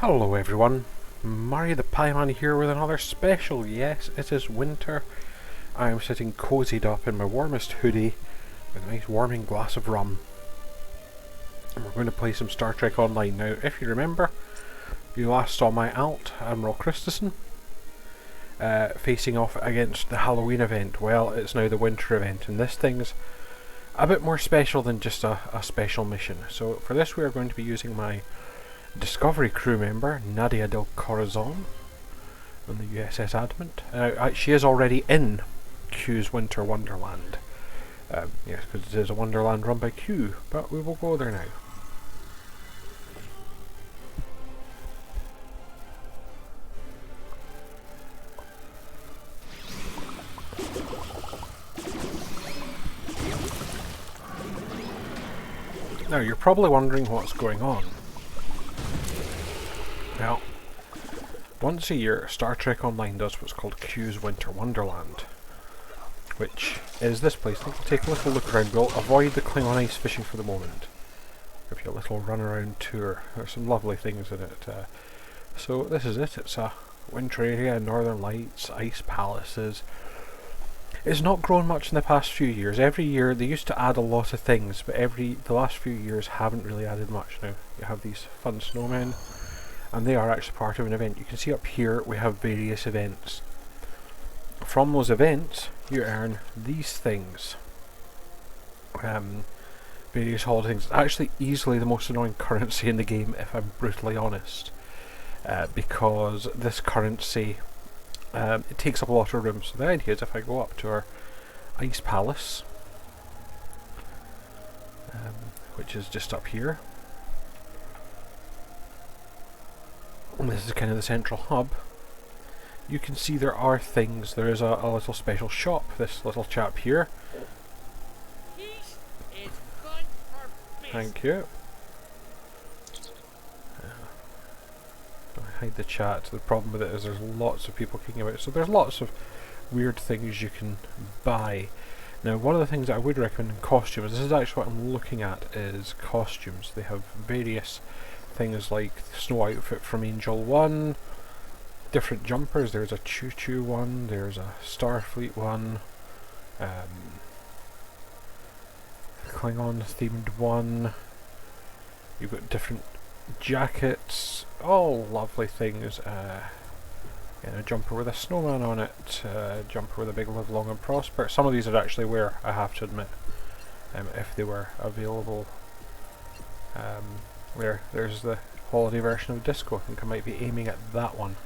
Hello everyone, Murray the Pieman here with another special. Yes, it is winter. I am sitting cozied up in my warmest hoodie with a nice warming glass of rum. And we're going to play some Star Trek Online. Now, if you remember, you last saw my alt, Admiral Christensen, facing off against the Halloween event. Well, it's now the winter event, and this thing's a bit more special than just a special mission. So for this we are going to be using my Discovery crew member, Nadia del Corazon, on the USS Admiral. She is already in Q's Winter Wonderland. Yes, because it is a Wonderland run by Q, but we will go there now. Now, you're probably wondering what's going on. Well, once a year, Star Trek Online does what's called Q's Winter Wonderland, which is this place. Take a little look around. We'll avoid the Klingon ice fishing for the moment. Give you a little run around tour. There's some lovely things in it. So this is it. It's a winter area, Northern Lights, ice palaces. It's not grown much in the past few years. Every year they used to add a lot of things, but the last few years haven't really added much. Now you have these fun snowmen, and they are actually part of an event. You can see up here we have various events. From those events you earn these things. Various holiday things. Actually easily the most annoying currency in the game, if I'm brutally honest. Because this currency, it takes up a lot of room. So the idea is if I go up to our ice palace, which is just up here, and this is kind of the central hub, you can see there are things. There is a little special shop, this little chap here. Peace is good for business. Thank you. I hide the chat. The problem with it is there's lots of people kicking about, so there's lots of weird things you can buy. Now, one of the things that I would recommend in costumes, this is actually what I'm looking at, is costumes. They have various things like the snow outfit from Angel 1, different jumpers. There's a choo-choo one, there's a Starfleet one, Klingon themed one. You've got different jackets, all lovely things. A jumper with a snowman on it, jumper with a big live long and prosper. Some of these I'd actually wear, I have to admit, if they were available. There's the holiday version of Disco. I think I might be aiming at that one.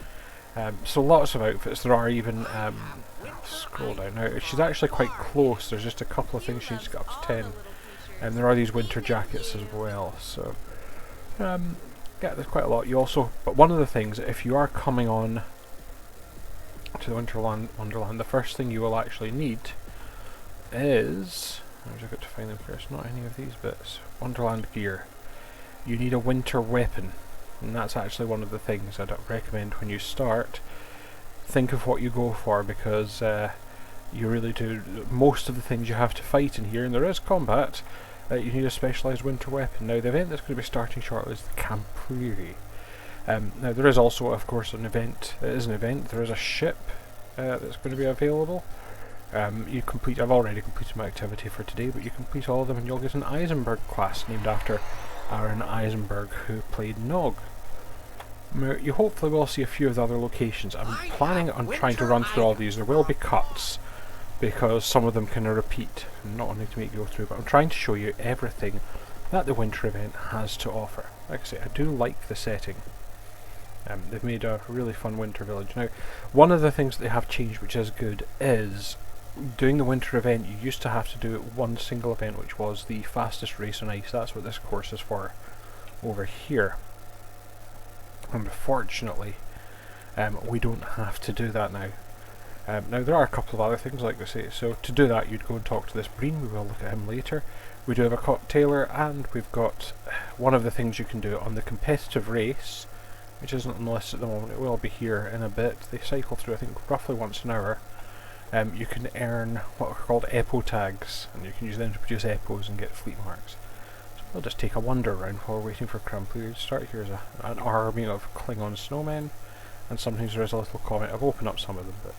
So lots of outfits. There are even, I'll scroll down now, she's actually quite close. There's just a couple of things she's got up to 10. And there are these winter jackets as well. So yeah, there's quite a lot. But one of the things, if you are coming on to the Wonderland, the first thing you will actually need is, I've just got to find them first, not any of these bits, Wonderland gear. You need a winter weapon, and that's actually one of the things I'd recommend when you start. Think of what you go for, because you really do. Most of the things you have to fight in here, and there is combat, you need a specialised winter weapon. Now, the event that's going to be starting shortly is the Camp Prairie. Now, there is also, of course, an event. It is an event. There is a ship that's going to be available. I've already completed my activity for today, but you complete all of them and you'll get an Eisenberg class named after Aaron Eisenberg, who played Nog. Now, you hopefully will see a few of the other locations. I'm planning on trying to run through all these. There will be cuts, because some of them kind of repeat. I'm not wanting to make you go through, but I'm trying to show you everything that the winter event has to offer. Like I say, I do like the setting. They've made a really fun winter village. Now, one of the things that they have changed, which is good, is doing the winter event. You used to have to do one single event, which was the fastest race on ice. That's what this course is for over here. Unfortunately, we don't have to do that now. Now, there are a couple of other things, like I say. So to do that, you'd go and talk to this Breen. We will look at him later. We do have a cocktailer, and we've got one of the things you can do on the competitive race, which isn't on the list at the moment. It will be here in a bit. They cycle through, I think, roughly once an hour. You can earn what are called EPO tags, and you can use them to produce EPOs and get fleet marks. So We'll just take a wander around while we're waiting for Crampley to start. Here's an army of Klingon snowmen, and sometimes there is a little comment. I've opened up some of them, but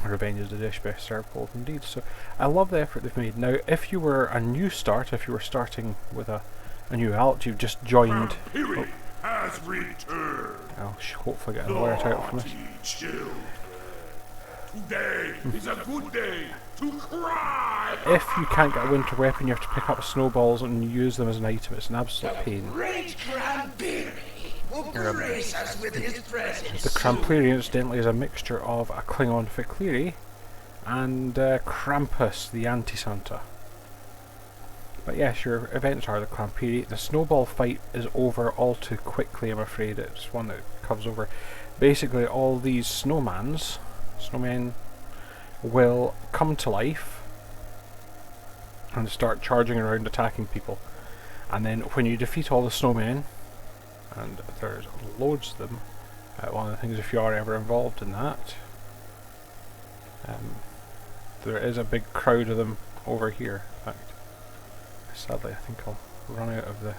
revenge is the dish best served cold indeed. So I love the effort they've made. Now, if you were a new start, if you were starting with a new alt, you've just joined. Has returned. I'll hopefully get an alert out from this. Today is a good day to cry. If you can't get a winter weapon, you have to pick up snowballs and use them as an item. It's an absolute pain. Great Cranberry will grace us with his presence. The Cramplerian, incidentally, is a mixture of a Klingon Ficleri and Krampus, the anti-Santa. But yes, your events are the Cramperi. The snowball fight is over all too quickly, I'm afraid. It's one that comes over. Basically, all these snowmen will come to life and start charging around attacking people. And then when you defeat all the snowmen, and there's loads of them, one of the things, if you are ever involved in that, there is a big crowd of them over here. In fact, sadly, I think I'll run out of the.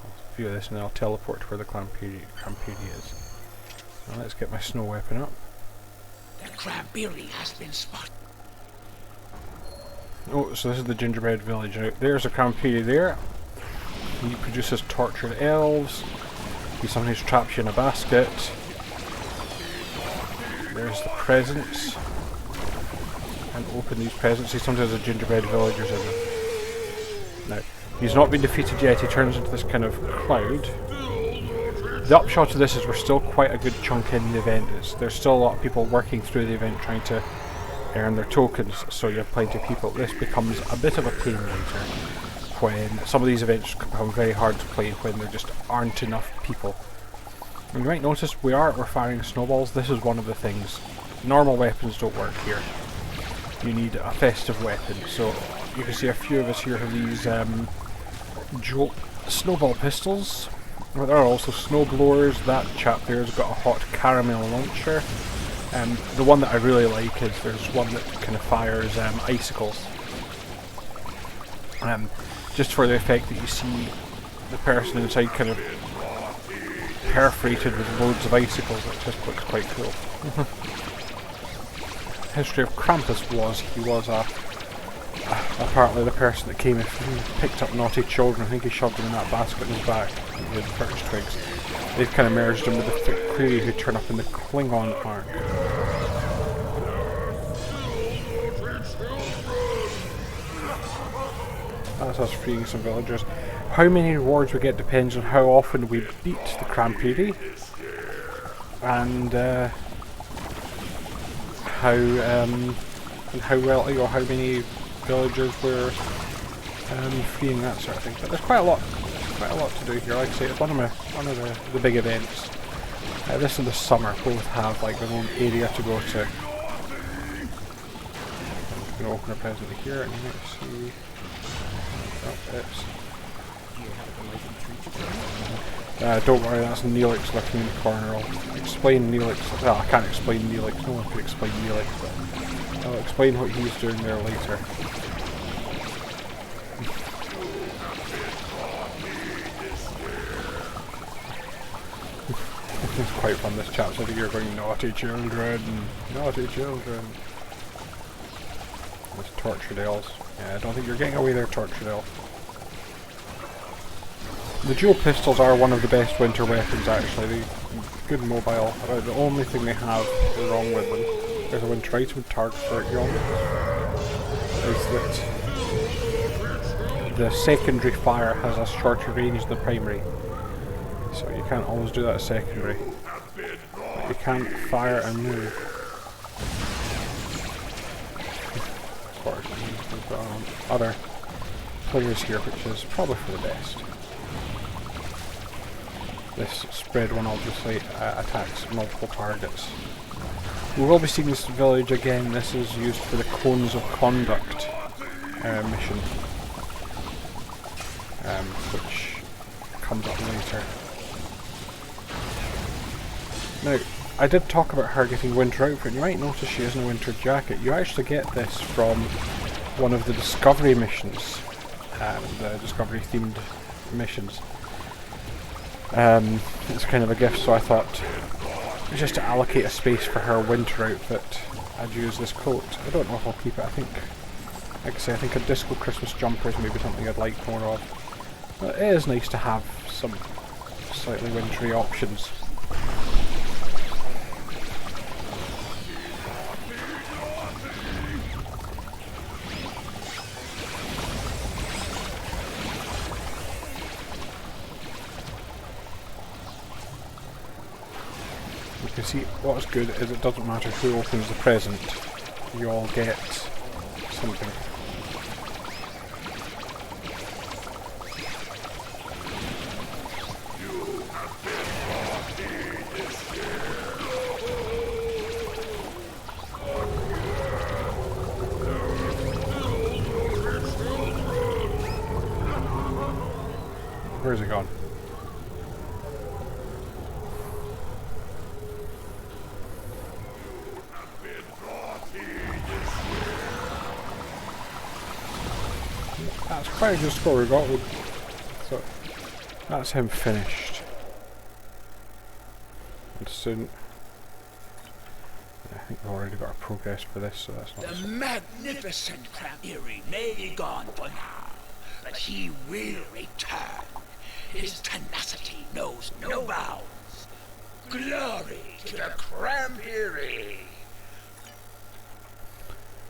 I'll view this and then I'll teleport to where the Cramperi is. Now let's get my snow weapon up. The Cranberry has been spotted. Oh, so this is the Gingerbread Village. Now, there's a Cramperi there. He produces tortured elves. He sometimes traps you in a basket. There's the presents. And open these presents. He sometimes has gingerbread villagers in them. Now, he's not been defeated yet. He turns into this kind of cloud. The upshot of this is we're still quite a good chunk in the event. There's still a lot of people working through the event trying to earn their tokens, so you have plenty of people. This becomes a bit of a pain later when some of these events become very hard to play when there just aren't enough people. And you might notice we're firing snowballs. This is one of the things. Normal weapons don't work here. You need a festive weapon. So you can see a few of us here have these snowball pistols. But there are also snow blowers. That chap there's got a hot caramel launcher. The one that I really like is there's one that kind of fires icicles. Just for the effect that you see the person inside kind of perforated with loads of icicles. It just looks quite cool. History of Krampus was he was apparently the person that came and picked up naughty children. I think he shoved them in that basket in his back with birch twigs. They've kind of merged him with the Ficleri who turn up in the Klingon arc. That's us freeing some villagers. How many rewards we get depends on how often we beat the Cramperi and how well, how many villagers we're freeing, that sort of thing. But there's quite a lot to do here. Like I say, it's one of the big events. This and the summer both have like their own area to go to. I'm going to open a present here and let's see. Don't worry, that's Neelix looking in the corner. I'll explain Neelix. Well, I can't explain Neelix. No one can explain Neelix, but I'll explain what he's doing there later. It's quite fun. This chap's over here going, naughty children, naughty children. There's tortured elves. Yeah, I don't think you're getting away there, tortured elf. The dual pistols are one of the best winter weapons actually. They're good mobile. About the only thing they have wrong with them is a winter item target for it young. Is that the secondary fire has a shorter range than the primary. So you can't always do that as secondary. But you can fire and move. Of course, we've got other players here, which is probably for the best. This spread one obviously attacks multiple targets. We will be seeing this village again. This is used for the Cones of Conduct mission, which comes up later. Now, I did talk about her getting winter outfit. You might notice she has no winter jacket. You actually get this from one of the Discovery missions, the Discovery themed missions. It's kind of a gift, so I thought just to allocate a space for her winter outfit, I'd use this coat. I don't know if I'll keep it. I think, like I say, I think a disco Christmas jumper is maybe something I'd like more of. But it is nice to have some slightly wintry options. You see, what's good is it doesn't matter who opens the present, you all get something. Where's it gone? That's quite a good score we got. So that's him finished. And soon, I think we've already got a progress for this, so that's not. The magnificent Cranberry may be gone for now, but he will return. His tenacity knows no bounds. Glory to the Cranberry!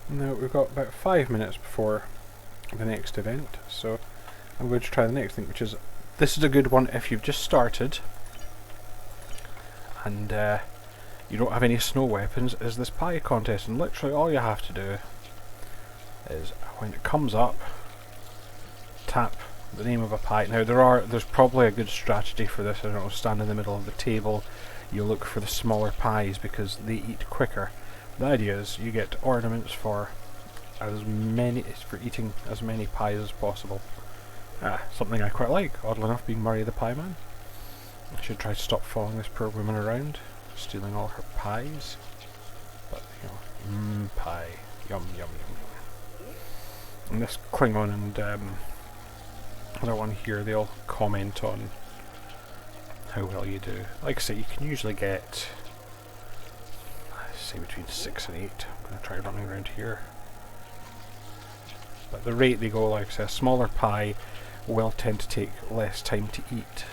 Now we've got about 5 minutes before the next event, so I'm going to try the next thing, which is, this is a good one if you've just started and you don't have any snow weapons, is this pie contest, and literally all you have to do is, when it comes up, tap the name of a pie. Now there's probably a good strategy for this. I don't know, stand in the middle of the table, you look for the smaller pies because they eat quicker. The idea is you get ornaments for eating as many pies as possible. Something I quite like, oddly enough, being Murray the Pie Man. I should try to stop following this poor woman around, stealing all her pies. But, you know, pie. Yum, yum, yum. And this Klingon and other one here, they all comment on how well you do. Like I say, you can usually get, say, between 6 and 8. I'm going to try running around here. But the rate they go, like I say, a smaller pie will tend to take less time to eat.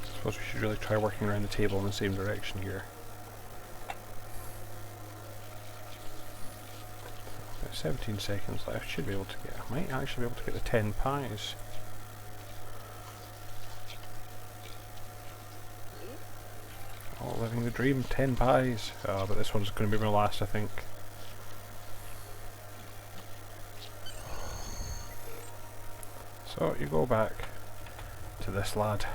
I suppose we should really try working around the table in the same direction here. About 17 seconds left. Should be able to get, I might actually be able to get the 10 pies. Oh, living the dream, 10 pies. But this one's going to be my last, I think. So you go back to this lad.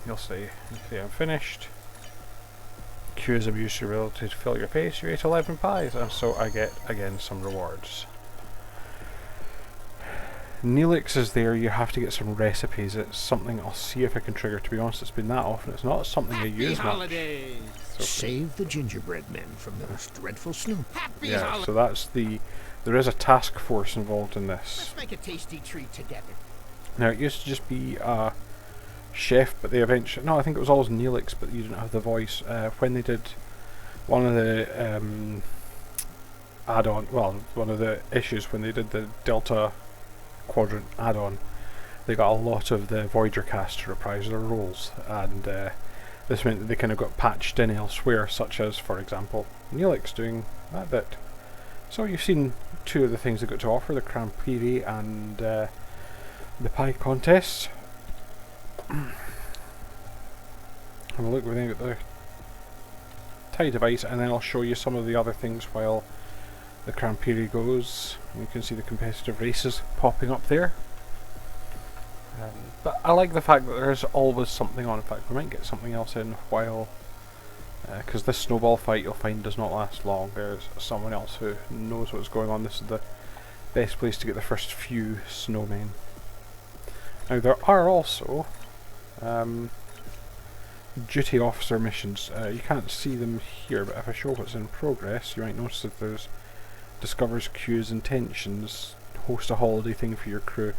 You'll see, I'm finished. Cues abuse your ability to fill your face. You ate 11 pies, and so I get again some rewards. Neelix is there, you have to get some recipes. It's something I'll see if I can trigger. To be honest, it's been that often, it's not something I use much. So save the gingerbread men from those dreadful snow. yeah, so that's there is a task force involved in this. Let's make a tasty treat together. Now it used to just be a chef, but they eventually, no, I think it was always Neelix, but you didn't have the voice. When they did one of the add-on, well, one of the issues when they did the Delta Quadrant add-on, they got a lot of the Voyager cast to reprise their roles, and this meant that they kind of got patched in elsewhere, such as, for example, Neelix doing that bit. So you've seen two of the things they got to offer, the Crampiri and the pie contest. Have a look within the tie device, and then I'll show you some of the other things while the Crampiri goes. You can see the competitive races popping up there. But I like the fact that there's always something on. In fact, we might get something else in while, because this snowball fight, you'll find, does not last long. There's someone else who knows what's going on. This is the best place to get the first few snowmen. Now there are also duty officer missions. You can't see them here, but if I show what's in progress, you might notice that there's discovers queues intentions, host a holiday thing for your crew.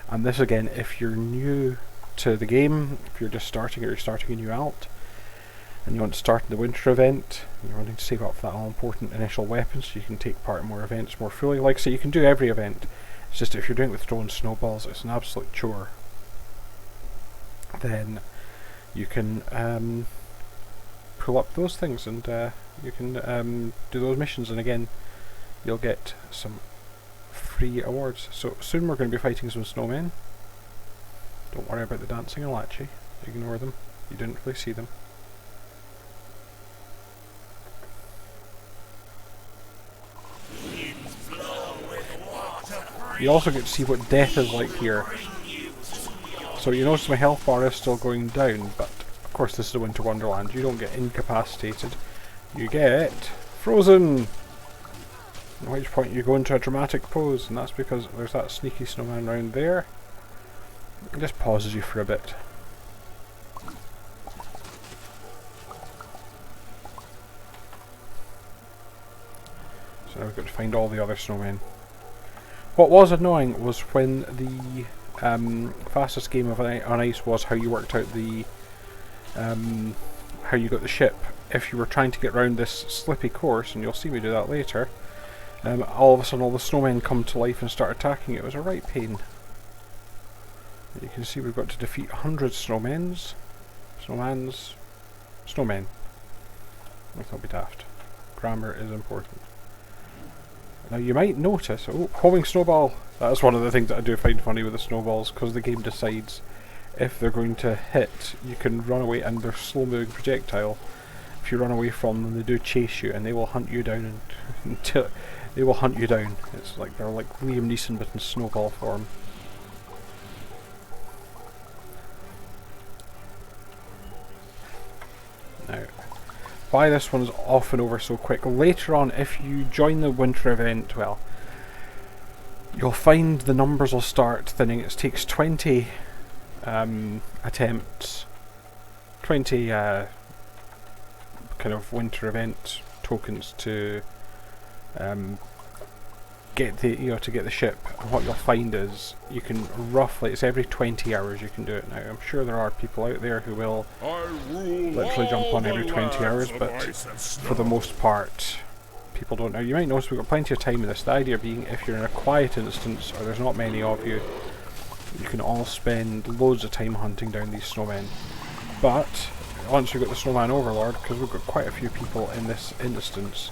And this again, if you're new to the game, if you're just starting or you're starting a new alt, and you want to start in the winter event, and you're wanting to save up for that all important initial weapon so you can take part in more events more fully. Like I say, you can do every event. It's just if you're doing it with throwing snowballs, it's an absolute chore. Then you can pull up those things and you can do those missions, and again you'll get some free awards. So soon we're going to be fighting some snowmen. Don't worry about the dancing Alachi. Ignore them. You didn't really see them. You also get to see what death is like here. So you notice my health bar is still going down, but of course this is a winter wonderland. You don't get incapacitated. You get frozen! At which point you go into a dramatic pose, and that's because there's that sneaky snowman around there. It just pauses you for a bit. So now we've got to find all the other snowmen. What was annoying was when the fastest game of on ice was how you worked out the how you got the ship. If you were trying to get around this slippy course, and you'll see me do that later, all of a sudden all the snowmen come to life and start attacking. It was a right pain. You can see we've got to defeat 100 snowmen. Let's not be daft. Grammar is important. Now you might notice, homing snowball, that's one of the things that I do find funny with the snowballs, because the game decides if they're going to hit, you can run away, and they're slow moving projectile. If you run away from them, they do chase you, and they will hunt you down until they will hunt you down. It's like they're like Liam Neeson but in snowball form. Now, why this one's off and over so quick. Later on, if you join the winter event, well, you'll find the numbers will start thinning. It takes 20 attempts, 20 kind of winter event tokens to get the to get the ship. And what you'll find is you can roughly, it's every 20 hours you can do it now. I'm sure there are people out there who will literally jump on every 20 hours, but for the most part people don't. Now you might notice we've got plenty of time in this. The idea being, if you're in a quiet instance or there's not many of you, you can all spend loads of time hunting down these snowmen. But once we've got the snowman overlord, because we've got quite a few people in this instance,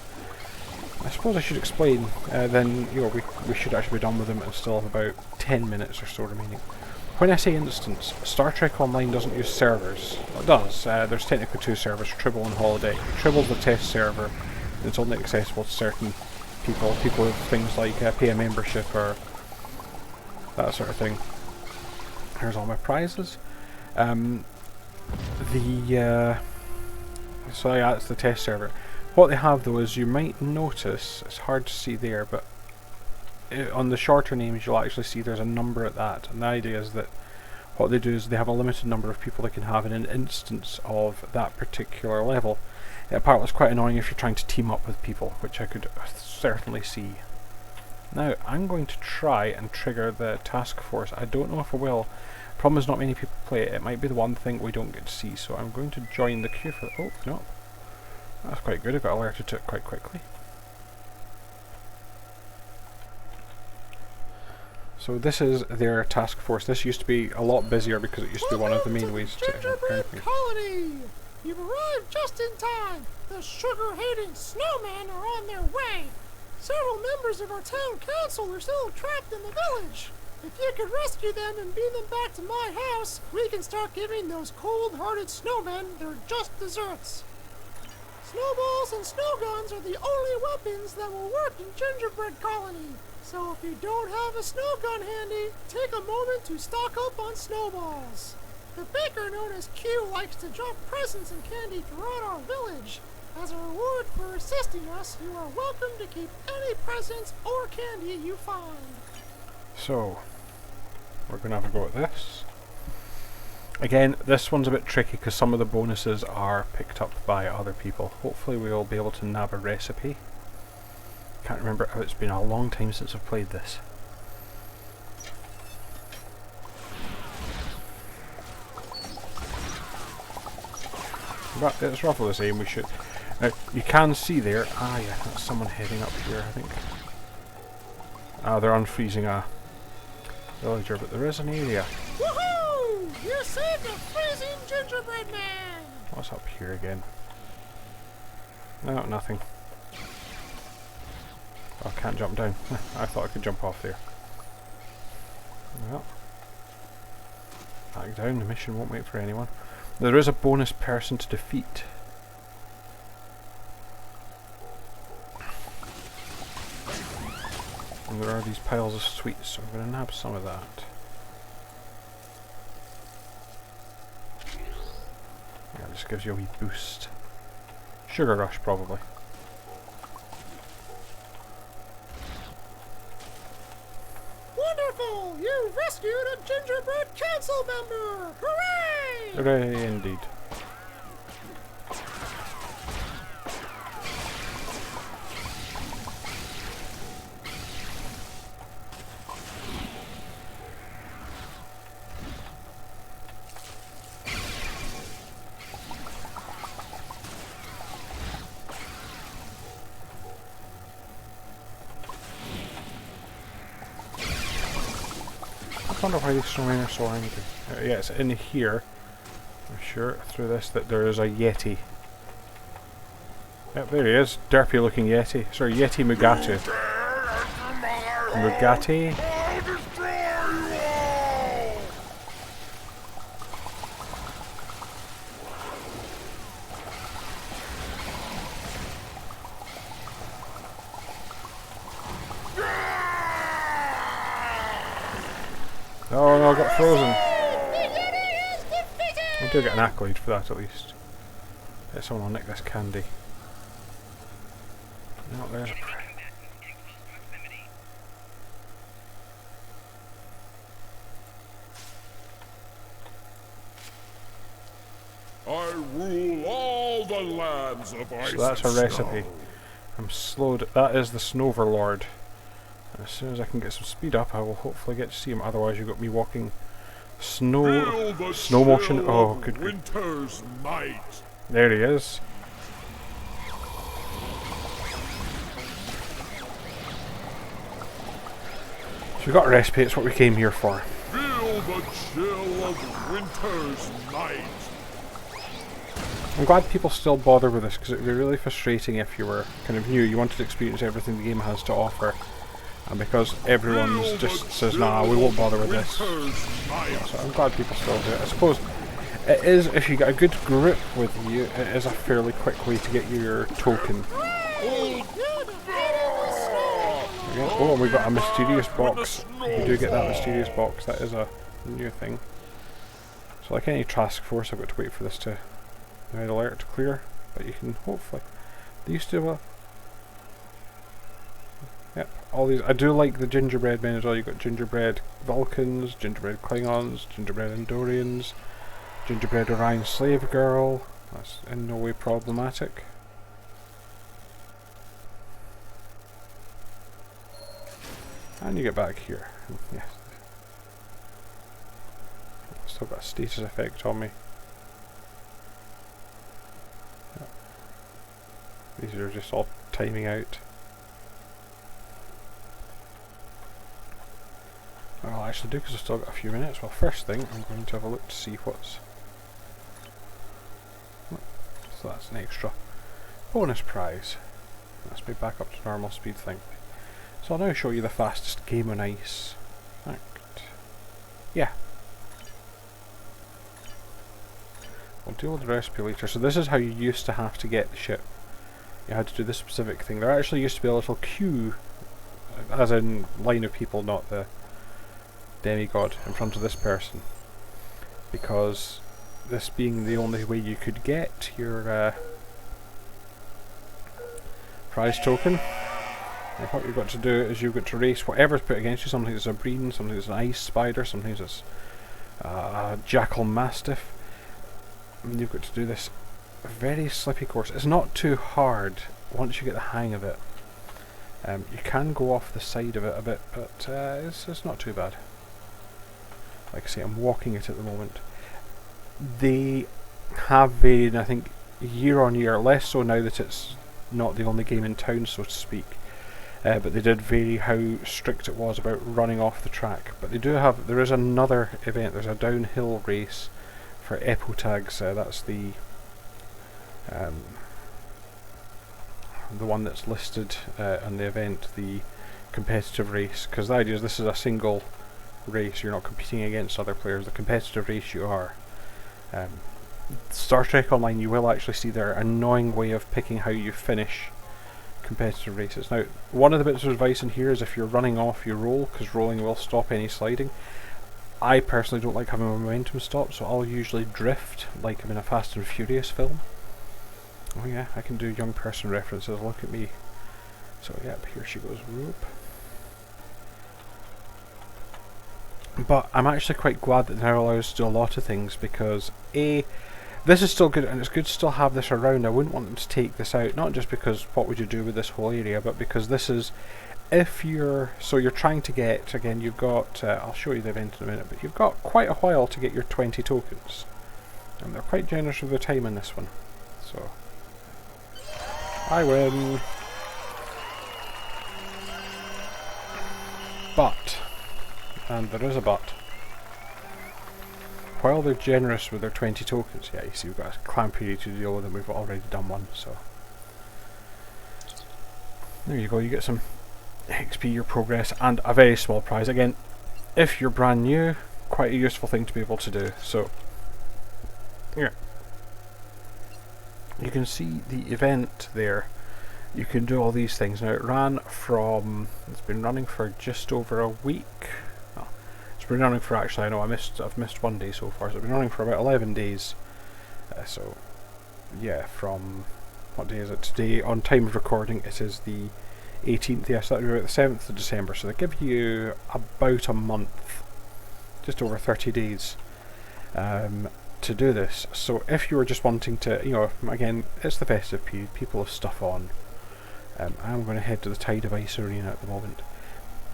I suppose I should explain, then we should actually be done with them and still have about 10 minutes or so remaining. When I say instance, Star Trek Online doesn't use servers. It does. There's technically two servers, Tribble and Holodeck. Tribble's the test server. It's only accessible to certain people with things like pay a membership or that sort of thing. Here's all my prizes. So yeah, it's the test server. What they have though is, you might notice, it's hard to see there, but on the shorter names you'll actually see there's a number at that, and the idea is that what they do is they have a limited number of people they can have in an instance of that particular level. Apparently it's quite annoying if you're trying to team up with people, which I could certainly see. Now I'm going to try and trigger the task force. I don't know if I will. Problem is not many people play it. It might be the one thing we don't get to see, so I'm going to join the queue for oh no. That's quite good, I got alerted to it quite quickly. So this is their task force. This used to be a lot busier because it used to be one of the main ways to Gingerbread Colony! You've arrived just in time! The sugar-hating snowmen are on their way! Several members of our town council are still trapped in the village! If you could rescue them and beam them back to my house, we can start giving those cold-hearted snowmen their just desserts! Snowballs and snow guns are the only weapons that will work in Gingerbread Colony. So if you don't have a snow gun handy, take a moment to stock up on snowballs. The baker known as Q likes to drop presents and candy throughout our village. As a reward for assisting us, you are welcome to keep any presents or candy you find. So, we're going to have a go at this. Again, this one's a bit tricky because some of the bonuses are picked up by other people. Hopefully we'll be able to nab a recipe. Can't remember how it's been a long time since I've played this. But it's roughly the same. We should. Now you can see there. Ah, yeah, that's someone heading up here. I think. Ah, they're unfreezing a villager, but there is an area. Woohoo! You saved a freezing gingerbread man! What's up here again? No, nothing. Oh, I can't jump down. I thought I could jump off there. Well, back down. The mission won't wait for anyone. There is a bonus person to defeat. And there are these piles of sweets, so I'm going to nab some of that. Yeah, it just gives you a wee boost. Sugar rush, probably. Wonderful! You've rescued a gingerbread council member! Hooray! Hooray, indeed. I wonder why these snowmen are so angry. Yeah, it's in here. I'm sure through this that there is a Yeti. Yep, there he is. Derpy looking Yeti. Sorry, Yeti Mugatu. Mugati? I'll destroy you all! Oh no, I got frozen. I do get an accolade for that at least. Let someone nick this candy. No, there's a I rule all the lands of ice. So that's a and recipe. snow. I'm slowed. That is the Snoverlord. As soon as I can get some speed up, I will hopefully get to see him. Otherwise, you got me walking Feel the snow motion. chill Oh, of good. winter's night. There he is. So we got a recipe. It's what we came here for. Feel the chill of winter's night. I'm glad people still bother with this because it would be really frustrating if you were kind of new. You wanted to experience everything the game has to offer. And because everyone's just says, nah, we won't bother with this. Yeah, so I'm glad people still do it. I suppose it is, if you get a good group with you, it is a fairly quick way to get your token. Oh, and we got a mysterious box. You do get that mysterious box, that is a new thing. So like any task force, I've got to wait for this to red alert to clear, but you can hopefully. They used to yep, all these. I do like the gingerbread men as well. You've got gingerbread Vulcans, gingerbread Klingons, gingerbread Andorians, gingerbread Orion slave girl. That's in no way problematic. And you get back here. Yes. Still got a status effect on me. Yep. These are just all timing out. I'll actually do because I've still got a few minutes. Well, first thing, I'm going to have a look to see what's. So that's an extra bonus prize. Let's be back up to normal speed thing. So I'll now show you the fastest game on ice. Act. Yeah. We'll deal with the recipe later. So this is how you used to have to get the ship. You had to do this specific thing. There actually used to be a little queue, as in line of people, not the demigod, in front of this person. Because this being the only way you could get your prize token. And what you've got to do is you've got to race whatever's put against you. Sometimes it's a breen, sometimes it's an ice spider, sometimes it's Jackal Mastiff. And you've got to do this very slippy course. It's not too hard once you get the hang of it. You can go off the side of it a bit, but it's not too bad. Like I say, I'm walking it at the moment. They have varied, I think, year on year, less so now that it's not the only game in town, so to speak. But they did vary how strict it was about running off the track. But they do have, there is another event, there's a downhill race for Epo tags. That's the one that's listed on the event, the competitive race, because the idea is this is a single race, you're not competing against other players. The competitive race you are. Star Trek Online, you will actually see their annoying way of picking how you finish competitive races. Now, one of the bits of advice in here is if you're running off, you roll, because rolling will stop any sliding. I personally don't like having my momentum stop, so I'll usually drift like I'm in a Fast and Furious film. Oh yeah, I can do young person references, look at me. So yep, here she goes, whoop. But I'm actually quite glad that now allows us to do a lot of things, because A, this is still good, and it's good to still have this around. I wouldn't want them to take this out, not just because what would you do with this whole area, but because this is, if you're, so you're trying to get, again, you've got, I'll show you the event in a minute, but you've got quite a while to get your 20 tokens. And they're quite generous with their time in this one. So, I win. But, and there is a but, while they're generous with their 20 tokens, yeah, you see we've got a clan period to deal with and we've already done one, so there you go, you get some XP, your progress, and a very small prize. Again, if you're brand new, quite a useful thing to be able to do. So, yeah. You can see the event there. You can do all these things. Now it ran from, it's been running for just over a week. Oh, it's been running for, actually I know I've missed 1 day so far, so it's been running for about 11 days. So yeah, from, what day is it today? On time of recording it is the 18th, yes, that would be about the 7th of December, so they give you about a month, just over 30 days to do this. So if you were just wanting to, you know, again, it's the festive period, people have stuff on. I'm going to head to the Tide of Ice Arena at the moment.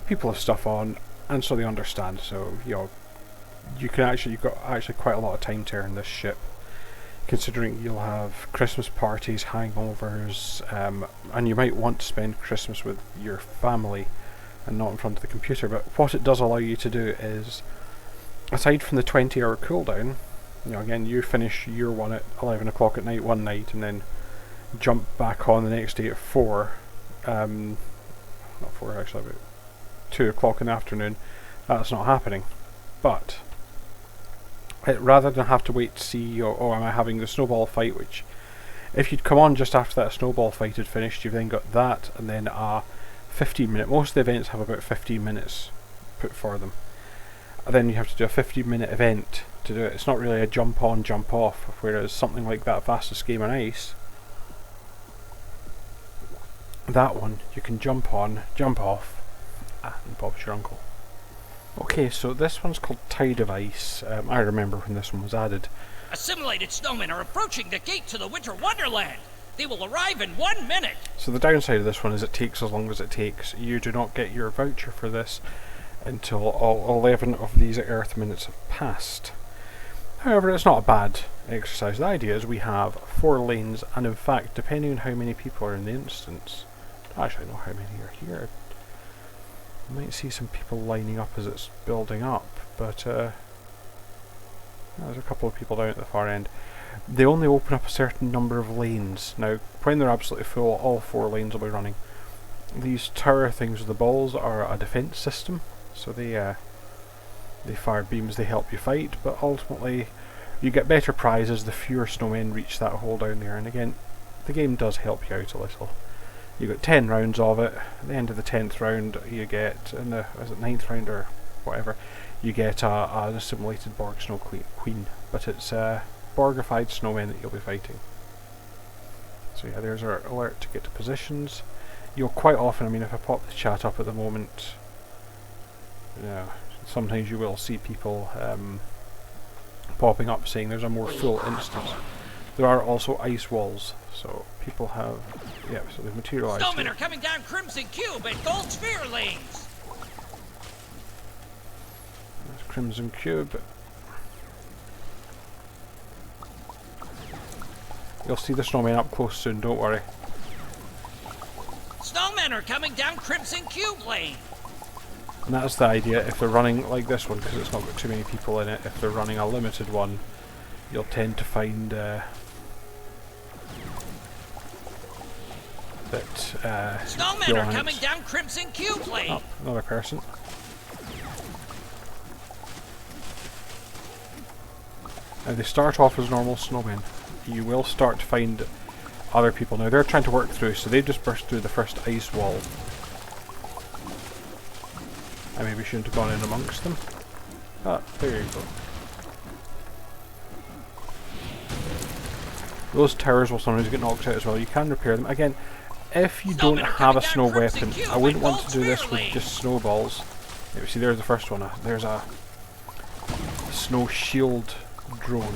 People have stuff on, and so they understand, so, you know, you've got actually quite a lot of time to earn this ship, considering you'll have Christmas parties, hangovers, and you might want to spend Christmas with your family and not in front of the computer. But what it does allow you to do is, aside from the 20-hour cooldown, you know, again, you finish year one at 11 o'clock at night one night, and then jump back on the next day at 4, not 4 actually, about 2 o'clock in the afternoon. That's not happening. But rather than have to wait to see, oh, am I having the snowball fight, which if you'd come on just after that snowball fight had finished, you've then got that, and then a 15-minute, most of the events have about 15 minutes put for them, and then you have to do a 15-minute event to do it. It's not really a jump on, jump off, whereas something like that Fastest Game on Ice, that one, you can jump on, jump off, and Bob's your uncle. Okay, so this one's called Tide of Ice. I remember when this one was added. Assimilated snowmen are approaching the gate to the Winter Wonderland. They will arrive in 1 minute. So the downside of this one is it takes as long as it takes. You do not get your voucher for this until all 11 of these Earth minutes have passed. However, it's not a bad exercise. The idea is we have 4 lanes, and in fact, depending on how many people are in the instance, I don't actually know how many are here. You might see some people lining up as it's building up, but there's a couple of people down at the far end. They only open up a certain number of lanes. Now, when they're absolutely full, all 4 lanes will be running. These tower things with the balls are a defense system, so they fire beams, they help you fight, but ultimately you get better prizes the fewer snowmen reach that hole down there, and again, the game does help you out a little. You got 10 rounds of it. At the end of the 10th round, you get, in the, is it 9th round or whatever, you get an assimilated Borg Snow Queen, but it's Borgified snowmen that you'll be fighting. So yeah, there's our alert to get to positions. You'll quite often, I mean, if I pop the chat up at the moment, yeah, sometimes you will see people popping up saying there's a more full instance. There are also ice walls, so people have, yeah, so they've materialized. Snowmen here. are coming down Crimson Cube at Gold Sphere Lanes. There's Crimson Cube. You'll see the snowmen up close soon, don't worry. Snowmen are coming down Crimson Cube Lane. And that's the idea, if they're running like this one, because it's not got too many people in it, if they're running a limited one, you'll tend to find that Snowmen are coming down Crimson Cube Lane. Oh, another person. Now they start off as normal snowmen. You will start to find other people. Now they're trying to work through, so they just burst through the first ice wall. I maybe shouldn't have gone in amongst them. Ah, there you go. Those towers will sometimes get knocked out as well. You can repair them. Again, if you don't have a snow weapon, I wouldn't want to do this with just snowballs. Yeah, see, there's the first one. There's a snow shield drone.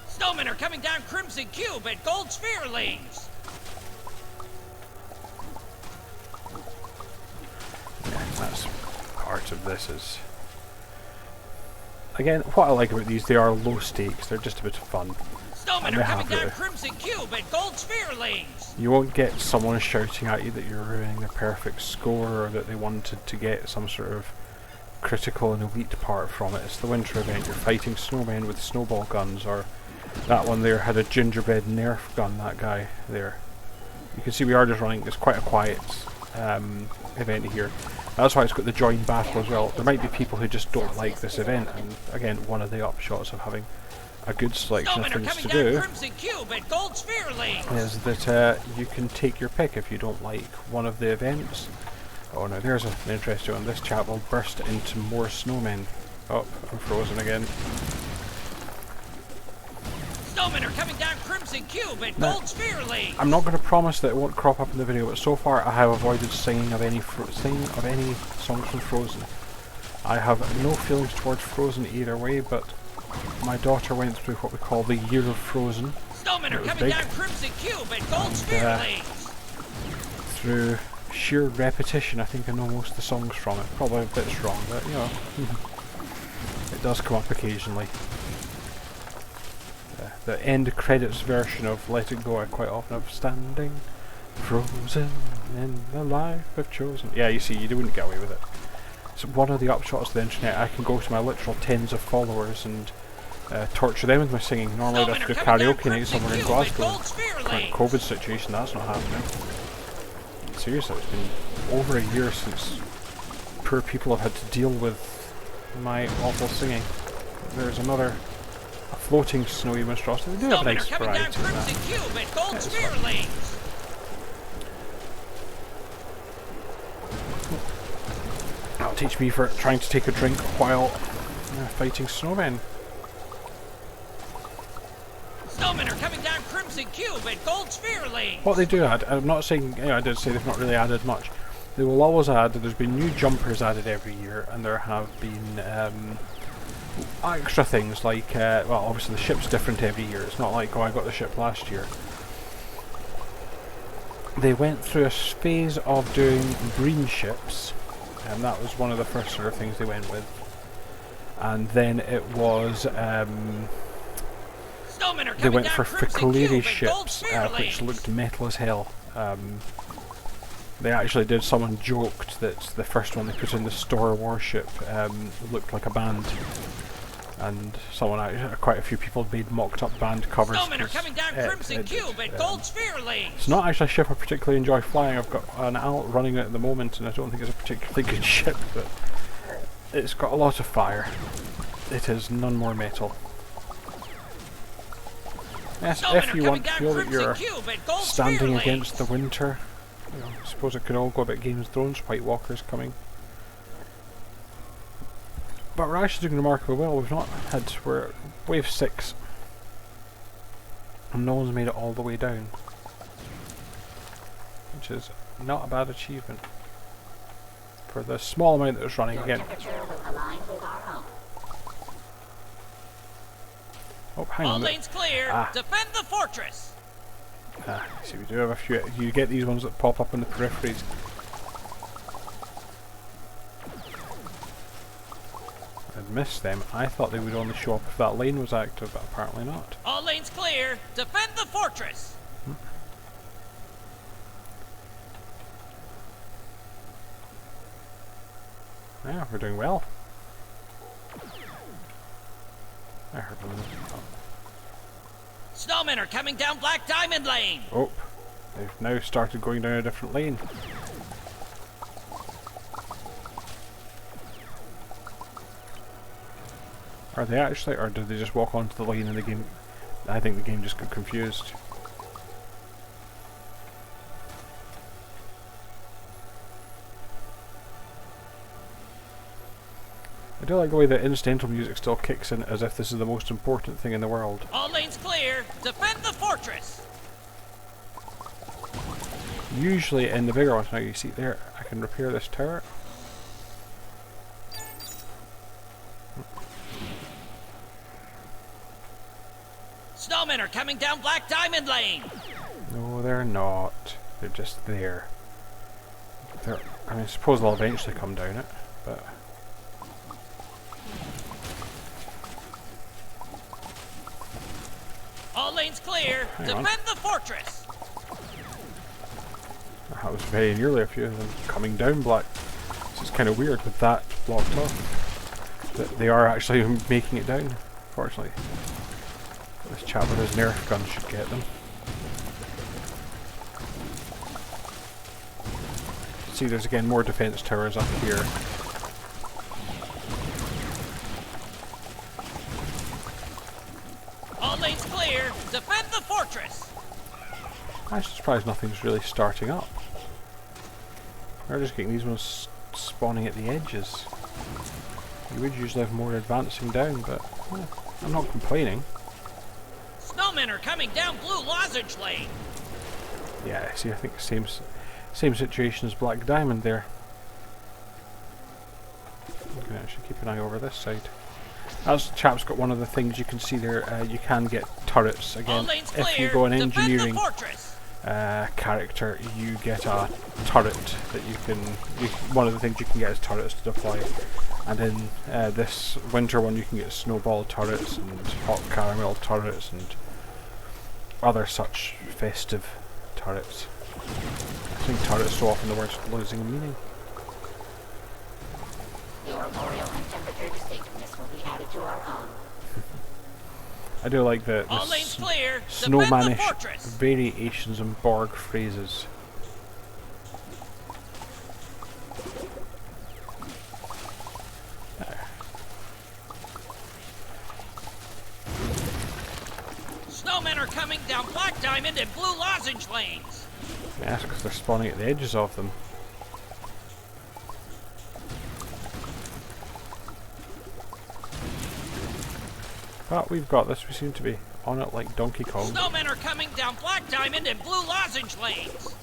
Snowmen are coming down Crimson Cube at Gold Sphere Lanes. Yeah, that's part of this is... Again, what I like about these, they are low stakes, they're just a bit of fun. Snowmen are coming down Crimson Cube at Gold Sphere Lanes. You won't get someone shouting at you that you're ruining their perfect score or that they wanted to get some sort of critical and elite part from it. It's the winter event, you're fighting snowmen with snowball guns, or that one there had a gingerbread Nerf gun, that guy there. You can see we are just running, it's quite a quiet event here. That's why it's got the join battle as well. There might be people who just don't like this event, and again, one of the upshots of having a good selection of things to do is that you can take your pick if you don't like one of the events. Oh, now there's an interesting one. This chap will burst into more snowmen. Oh, I'm frozen again. Snowmen are coming down Crimson Cube at Gold Sphere Lane. I'm not going to promise that it won't crop up in the video, but so far I have avoided singing of any songs from Frozen. I have no feelings towards Frozen either way, but my daughter went through what we call the Year of Frozen. Snowmen are coming down Crimson Cube at Gold Sphere Lanes. Through sheer repetition, I think I know most of the songs from it. Probably a bit strong, but you know, it does come up occasionally. The end credits version of Let It Go I quite often have. Standing frozen in the life I've chosen. Yeah, you see, you wouldn't get away with it. It's one of the upshots of the internet. I can go to my literal tens of followers and torture them with my singing. Normally I'd have to do karaoke night somewhere in Glasgow. Current COVID situation, that's not happening. Seriously, it's been over a year since poor people have had to deal with my awful singing. There's another floating snowy monstrosity. They do have a nice variety of that. That'll teach me for trying to take a drink while fighting snowmen. Snowmen are coming down Crimson Cube at Gold Sphere Lanes. What they do add, I'm not saying, you know, I did say they've not really added much. They will always add, there's been new jumpers added every year, and there have been extra things like, well, obviously the ship's different every year. It's not like, oh, I got the ship last year. They went through a phase of doing green ships, and that was one of the first sort of things they went with. And then it was, they went for Ficoleri ships, which looked metal as hell. They actually did, someone joked that the first one they put in, the Store warship, looked like a band. And someone, quite a few people made mocked up band covers. It's not actually a ship I particularly enjoy flying. I've got an Alt running it at the moment and I don't think it's a particularly good ship, but it's got a lot of fire. It is none more metal. Yes, if you want to feel that you're standing against the winter, you know, I suppose it could all go about Game of Thrones, White Walker's coming. But we're actually doing remarkably well. We've not had, we're wave 6. And no one's made it all the way down. Which is not a bad achievement. for the small amount that was running again. Oh, hang All on. lanes clear. Defend the fortress. See, we do have a few. You get these ones that pop up in the peripheries. I'd missed them. I thought they would only show up if that lane was active, but apparently not. All lanes clear. Defend the fortress. Yeah, we're doing well. I heard one. Snowmen are coming down Black Diamond Lane. Oh, they've now started going down a different lane. Are they actually, or did they just walk onto the lane and the game? I think the game just got confused. I do like the way that incidental music still kicks in as if this is the most important thing in the world. All lanes clear. Defend the fortress. Usually in the bigger ones, now you see there, I can repair this tower. Snowmen are coming down Black Diamond Lane. No, they're not. They're just there. I mean, I suppose they'll eventually come down it, but... All lanes clear. Defend the fortress. That was very nearly a few of them coming down black. So it's kind of weird with that blocked off. That they are actually making it down, fortunately. This chap with his Nerf gun should get them. See, there's again more defense towers up here. All lanes clear. Defend the fortress. I'm surprised nothing's really starting up. We're just getting these ones spawning at the edges. You would usually have more advancing down, but I'm not complaining. Snowmen are coming down Blue Lozenge Lane. Yeah, see, I think same situation as Black Diamond there. You can actually keep an eye over this side. As the chap's got one of the things you can see there, you can get turrets again. If you go an engineering character, you get a turret that you can. One of the things you can get is turrets to deploy, and in this winter one you can get snowball turrets and hot caramel turrets and other such festive turrets. I think turrets so often the word's losing meaning. Your boreal and temperature distinctness will be added to our own. I do like the snowmanish variations on Borg phrases. Snowmen are coming down Black Diamond and Blue Lozenge Lanes. Yeah, because they're spawning at the edges of them. But we've got this, we seem to be on it like Donkey Kong. Snowmen are coming down Black Diamond and Blue Lozenge Lanes.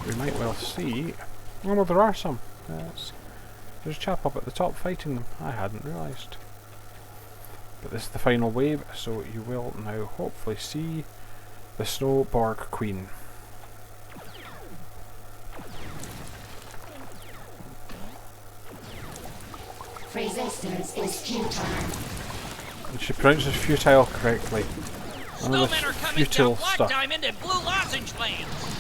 We might well see... Oh no, there are some. There's a chap up at the top fighting them. I hadn't realised. But this is the final wave, so you will now hopefully see the Snow Borg Queen. Resistance is futile. And she pronounces futile correctly. None of this Snowmen are coming futile down Black stuff. Diamond and Blue Lozenge Lanes.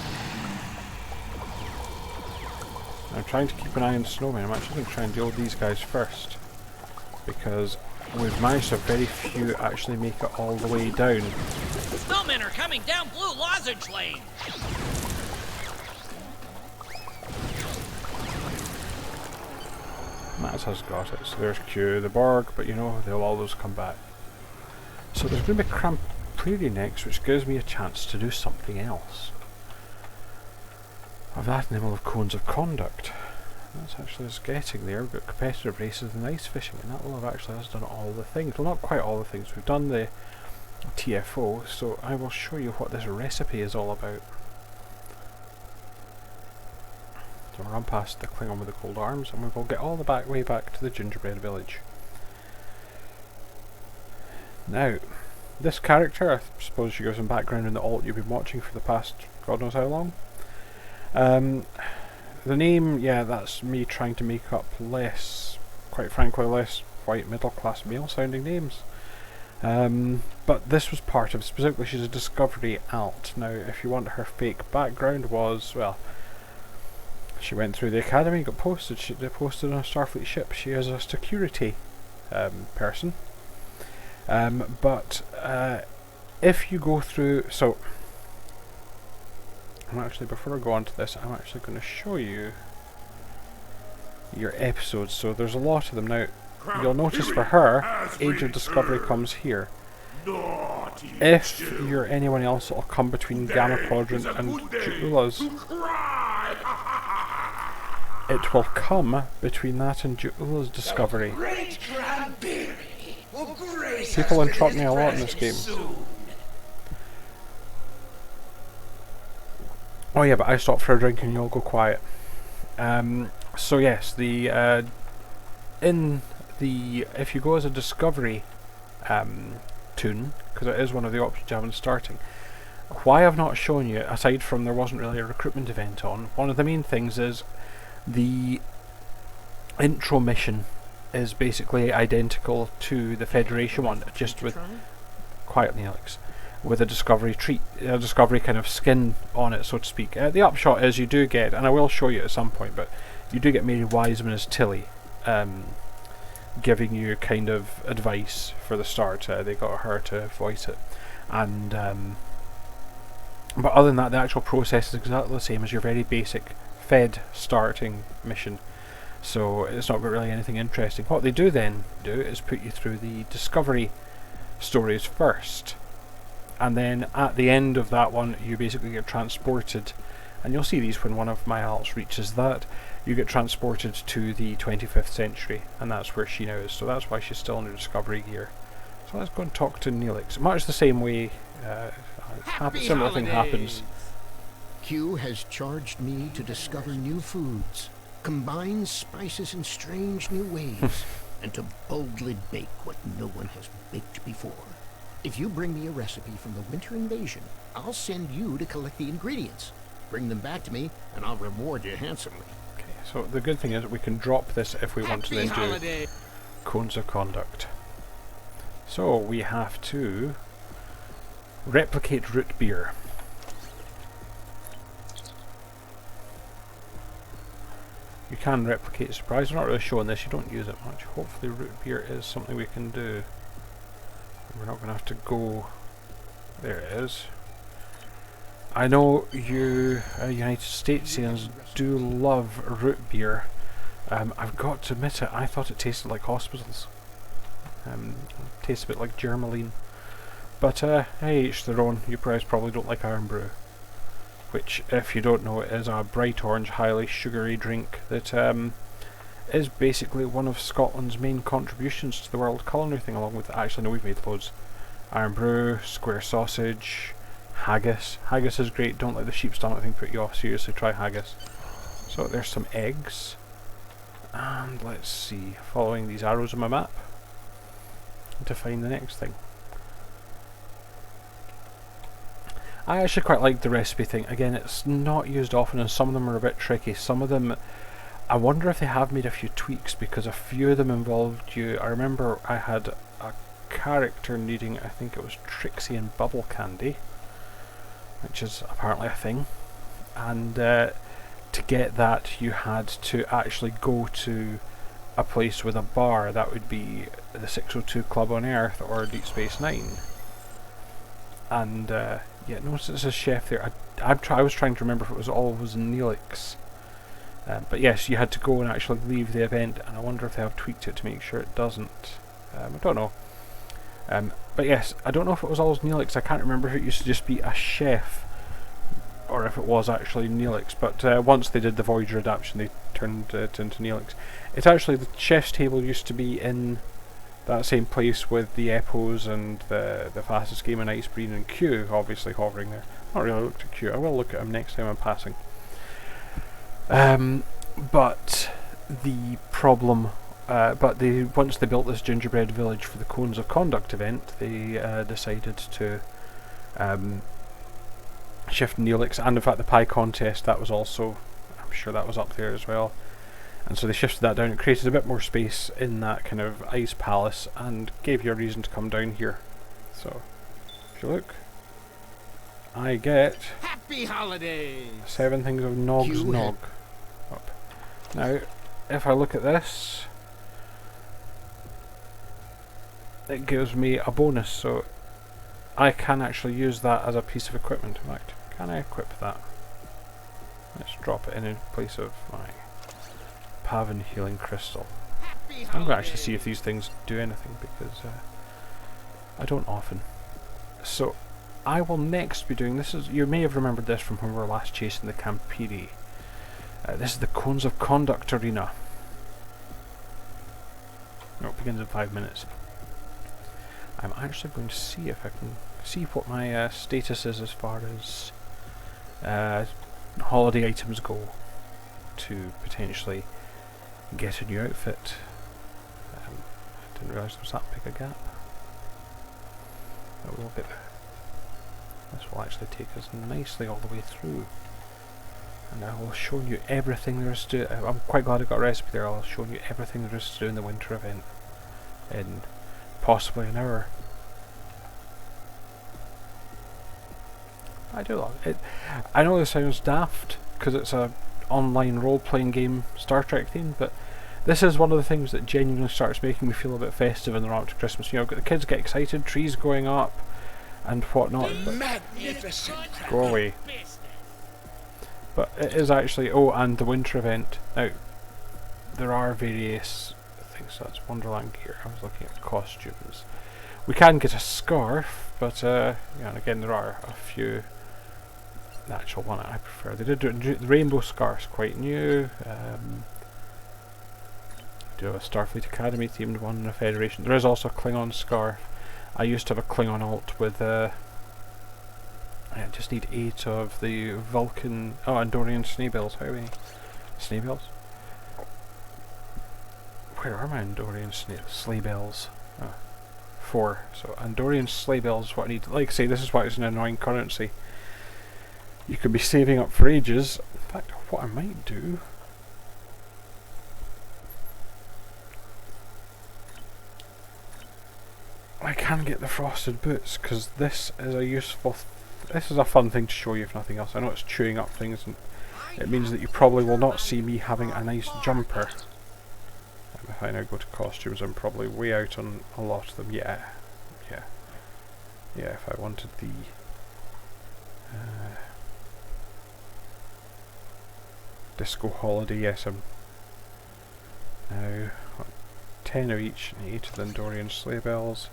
I'm trying to keep an eye on snowmen. I'm actually going to try and deal with these guys first, because we've managed to have very few actually make it all the way down. Snowmen are coming down Blue Lozenge Lane. Maz has got it. So there's Q, the Borg, but you know, they'll always come back. So there's going to be Cramp Prairie next, which gives me a chance to do something else. Of that, and then we'll have Cones of Conduct. That's actually us getting there. We've got competitive races and ice fishing, and that will have actually us done all the things. Well, not quite all the things. We've done the TFO, so I will show you what this recipe is all about. So we'll run past the Klingon with the cold arms, and we will get all the way back to the Gingerbread Village. Now, this character, I suppose she gives some background in the alt you've been watching for the past God knows how long. The name, yeah, that's me trying to make up less, quite frankly, less white middle-class male-sounding names. But this was part of, specifically, she's a Discovery alt. Now, if you want her fake background was, well, she went through the academy, got posted, they posted on a Starfleet ship. She is a security person. But if you go through, so I'm actually, before I go on to this, I'm actually going to show you your episodes. So there's a lot of them now. You'll notice for her, Age of Discovery comes here. If you're anyone else, it'll come between Gamma Quadrant and Juula's. It will come between that and Juula's Discovery. People interrupt me a lot in this game. Oh yeah, but I stop for a drink and you all go quiet. So yes, the if you go as a Discovery toon, because it is one of the options you have in starting, why I've not shown you, aside from there wasn't really a recruitment event on, one of the main things is the intro mission is basically identical to the Federation one, just with quiet Neelix, with a Discovery a Discovery kind of skin on it, so to speak. The upshot is you do get, and I will show you at some point, but you do get Mary Wiseman as Tilly, giving you kind of advice for the start. They got her to voice it, and but other than that, the actual process is exactly the same as your very basic Fed starting mission. So it's not really anything interesting. What they do then is put you through the Discovery stories first, and then at the end of that one you basically get transported, and you'll see these when one of my alts reaches that. You get transported to the 25th century, and that's where she now is. So that's why she's still in her Discovery gear. So let's go and talk to Neelix. Much the same way, similar thing happens. Q has charged me to discover new foods, combine spices in strange new ways, and to boldly bake what no one has baked before. If you bring me a recipe from the Winter Invasion, I'll send you to collect the ingredients. Bring them back to me, and I'll reward you handsomely. Okay, so the good thing is that we can drop this if we want to then do codes of conduct. So we have to replicate root beer. You can replicate surprise. We're not really showing this, you don't use it much. Hopefully root beer is something we can do. We're not going to have to go... There it is. I know you United Statesians do love root beer. I've got to admit it, I thought it tasted like hospitals. It tastes a bit like Germaline. But hey, each their own. You guys probably don't like Iron Brew, which, if you don't know, is a bright orange, highly sugary drink that is basically one of Scotland's main contributions to the world culinary thing, along with, actually no, we've made loads. Iron Brew, square sausage, haggis. Haggis is great, don't let the sheep stomach thing put you off, seriously try haggis. So there's some eggs, and let's see, following these arrows on my map to find the next thing. I actually quite like the recipe thing. Again, it's not used often and some of them are a bit tricky. Some of them, I wonder if they have made a few tweaks, because a few of them involved you. I remember I had a character needing, I think it was Trixie and Bubble Candy, which is apparently a thing, and to get that you had to actually go to a place with a bar. That would be the 602 Club on Earth or Deep Space Nine. And yeah, notice it says chef there. I was trying to remember if it was always Neelix. But yes, you had to go and actually leave the event, and I wonder if they have tweaked it to make sure it doesn't. I don't know. But yes, I don't know if it was always Neelix. I can't remember if it used to just be a chef, or if it was actually Neelix. But once they did the Voyager adaptation, they turned it into Neelix. It's actually, the chef's table used to be in that same place with the Epos and the fastest game in Ice Breen and Q obviously hovering there. Not really looked at Q, I will look at him next time I'm passing. But the problem, once they built this gingerbread village for the Cones of Conduct event, they decided to shift Neelix, and in fact the pie contest, that was also, I'm sure that was up there as well. And so they shifted that down. It created a bit more space in that kind of ice palace and gave you a reason to come down here. So, if you look, I get Happy holidays! 7 things of Nog's Nog. Up. Now, if I look at this, it gives me a bonus, so I can actually use that as a piece of equipment. In fact, can I equip that? Let's drop it in place of my Pavin Healing Crystal. I'm going to actually see if these things do anything, because I don't often. So, I will next be doing, you may have remembered this from when we were last chasing the Campiri. This is the Cones of Conduct arena. No, it begins in 5 minutes. I'm actually going to see if I can see what my status is as far as holiday items go, to potentially get a new outfit. I didn't realise there was that big a gap. But we'll get there. This will actually take us nicely all the way through. And I will show you everything there is to do. I'm quite glad I got a recipe there. I'll show you everything there is to do in the winter event in possibly an hour. I do love it. I know this sounds daft because it's a online role-playing game, Star Trek theme, but this is one of the things that genuinely starts making me feel a bit festive in the run up to Christmas. You know, the kids get excited, trees going up, and whatnot. Magnificent. Go away. But it is actually, oh, and the winter event. Now, there are various things. So that's Wonderland gear. I was looking at costumes. We can get a scarf, but yeah, and again there are a few. The actual one I prefer. They did do the rainbow scarf's quite new. Do a Starfleet Academy themed one and a Federation. There is also a Klingon scarf. I used to have a Klingon alt with I just need 8 of the Vulcan, Andorian Snaebells. How many Snaebells? Where are my Andorian Slaybells? 4. So Andorian Slaybells is what I need. Like I say, this is why it's an annoying currency. You could be saving up for ages. In fact, what I might do, I can get the frosted boots, because this is a useful this is a fun thing to show you if nothing else. I know it's chewing up things, and it means that you probably will not see me having a nice jumper. If I now go to costumes, I'm probably way out on a lot of them. Yeah, if I wanted the Disco Holiday, yes, I'm now 10 of each and 8 of the Andorian sleigh bells.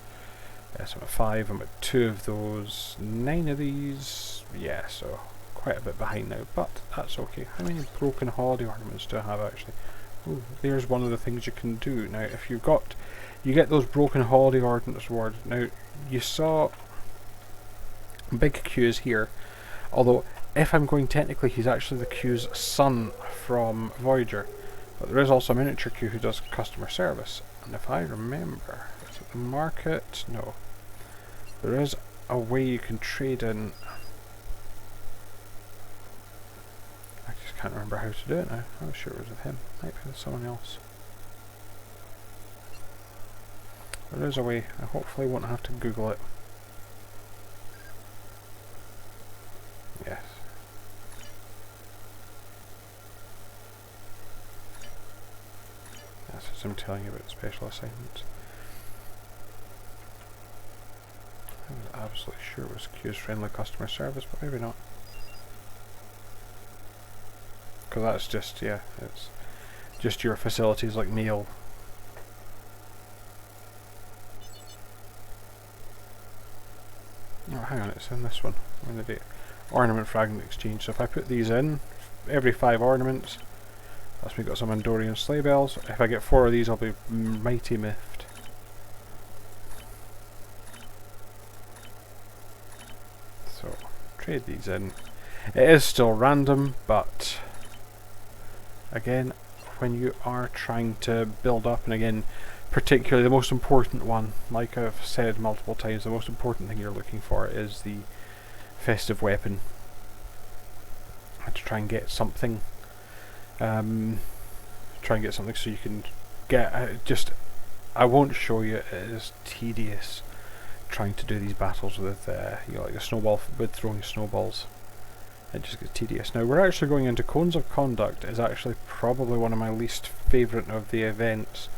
Yes, I'm at 5, I'm at 2 of those, 9 of these, yeah, so quite a bit behind now, but that's okay. How many broken holiday ornaments do I have actually? Ooh, there's one of the things you can do. Now, if you get those broken holiday ordnance awards. Now, you saw Big Q is here, although if I'm going technically, he's actually the Q's son from Voyager, but there is also a miniature Q who does customer service, and if I remember, is it the market? No. There is a way you can trade in. I just can't remember how to do it now. I was sure it was with him. Might be with someone else. There is a way. I hopefully won't have to Google it. Yes. That's what I'm telling you about special assignments. I was absolutely sure it was Q's friendly customer service, but maybe not. Because that's just, yeah, it's just your facilities like mail. Oh, hang on, it's in this one. I'm in the ornament fragment exchange. So if I put these in, every 5 ornaments, that's me got some Andorian sleigh bells. If I get 4 of these, I'll be mighty miffed. So, trade these in. It is still random, but again, when you are trying to build up, and again, particularly the most important one, like I've said multiple times, the most important thing you're looking for is the festive weapon. To try and get something, so you can get just. I won't show you. It is tedious trying to do these battles with like a snowball with throwing snowballs. It just gets tedious. Now we're actually going into cones of conduct. Is actually probably one of my least favourite of the events.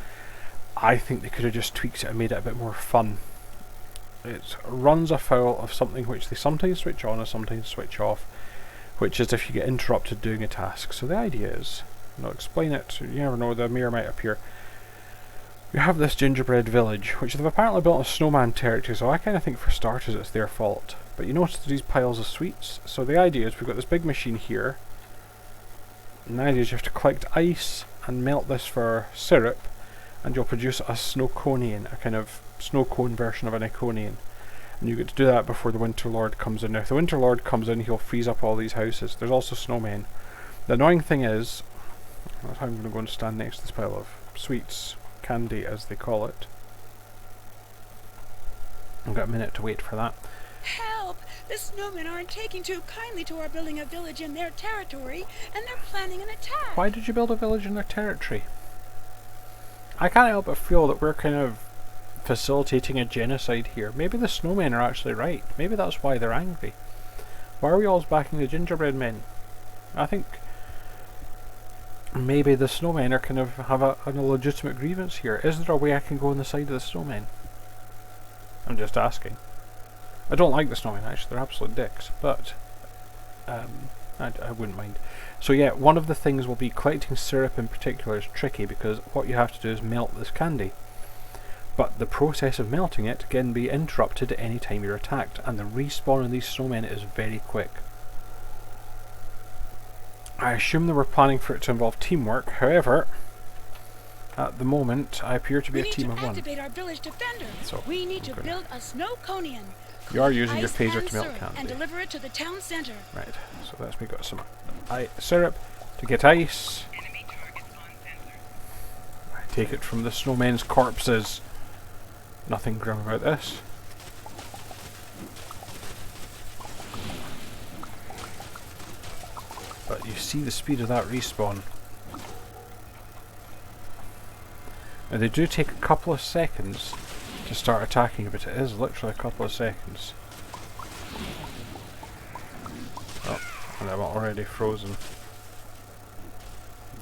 I think they could have just tweaked it and made it a bit more fun. It runs afoul of something which they sometimes switch on and sometimes switch off, which is if you get interrupted doing a task. So the idea is, and I'll explain it, you never know, the mayor might appear. You have this Gingerbread Village, which they've apparently built a snowman territory, so I kind of think for starters it's their fault. But you notice these piles of sweets, so the idea is we've got this big machine here, and the idea is you have to collect ice and melt this for syrup, and you'll produce a snowconian, a kind of snow cone version of an iconian. And you get to do that before the Winter Lord comes in. Now if the Winter Lord comes in, he'll freeze up all these houses. There's also snowmen. The annoying thing is, that's how I'm going to go and stand next to this pile of sweets, candy as they call it. I've got a minute to wait for that. Help! The snowmen aren't taking too kindly to our building a village in their territory, and they're planning an attack. Why did you build a village in their territory? I can't help but feel that we're kind of facilitating a genocide here. Maybe the snowmen are actually right. Maybe that's why they're angry. Why are we always backing the gingerbread men? I think maybe the snowmen are kind of have a legitimate grievance here. Is there a way I can go on the side of the snowmen? I'm just asking. I don't like the snowmen actually, they're absolute dicks, but I wouldn't mind. So yeah, one of the things will be collecting syrup in particular is tricky because what you have to do is melt this candy. But the process of melting it can be interrupted at any time you're attacked, and the respawn of these snowmen is very quick. I assume they were planning for it to involve teamwork, however, at the moment I appear to be a team of one. We need to activate our village defender. So, we need to build a snowconian. You are using your Ice phaser and to melt syrup candy. and deliver it to the town center. Right, so that's me got some syrup to get ice. I take it from the snowmen's corpses. Nothing grim about this. But you see the speed of that respawn. Now they do take a couple of seconds to start attacking, but it is literally a couple of seconds. Oh, and I'm already frozen.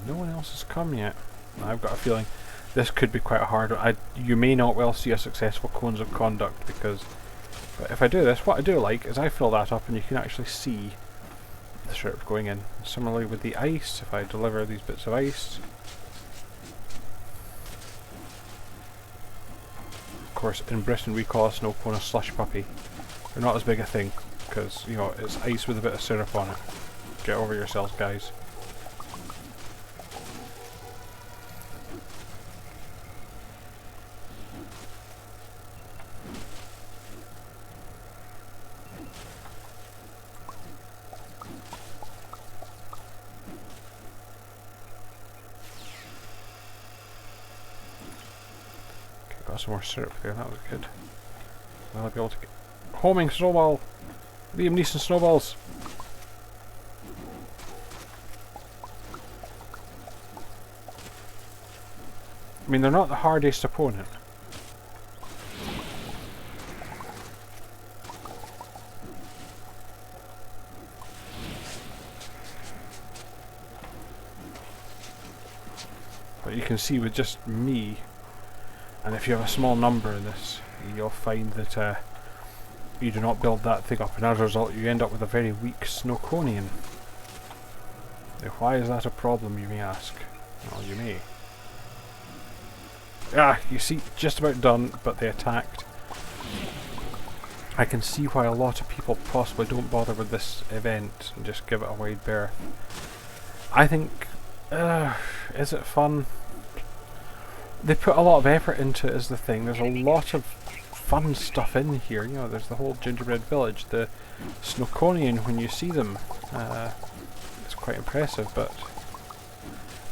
No one else has come yet. I've got a feeling this could be quite a hard one. You may not well see a successful cones of conduct because, but if I do this, what I do like is I fill that up and you can actually see the syrup going in. Similarly with the ice, if I deliver these bits of ice. Of course, in Britain we call a snow cone a slush puppy. They're not as big a thing because, you know, it's ice with a bit of syrup on it. Get over yourselves, guys. Got some more syrup there, that was good. I'll be able to get homing snowball! Liam Neeson snowballs! I mean, they're not the hardest opponent. But you can see with just me, and if you have a small number in this, you'll find that you do not build that thing up, and as a result you end up with a very weak snowconian. Now why is that a problem, you may ask? Well, you may. Ah, you see, just about done, but they attacked. I can see why a lot of people possibly don't bother with this event and just give it a wide berth. I think, is it fun? They put a lot of effort into it is the thing. There's a lot of fun stuff in here. You know, there's the whole Gingerbread Village, the snowconian when you see them. It's quite impressive, but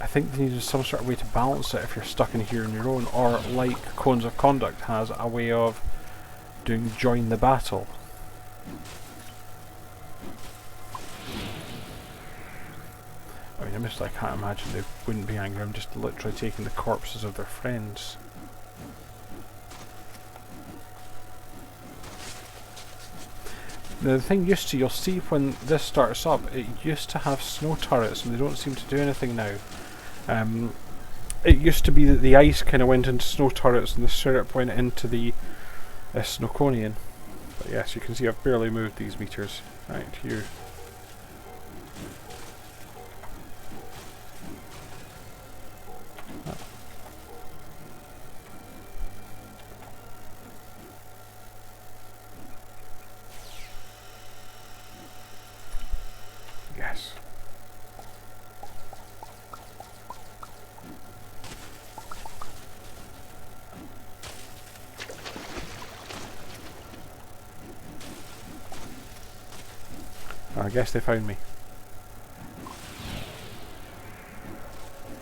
I think they needed some sort of way to balance it if you're stuck in here on your own, or like Cones of Conduct has a way of doing join the battle. I mean, I can't imagine they wouldn't be angry. I'm just literally taking the corpses of their friends. Now, the thing used to, you'll see when this starts up, it used to have snow turrets, and they don't seem to do anything now. It used to be that the ice kind of went into snow turrets and the syrup went into the Snowconian. But yes, you can see I've barely moved these meters. Right, here. Yes. I guess they found me.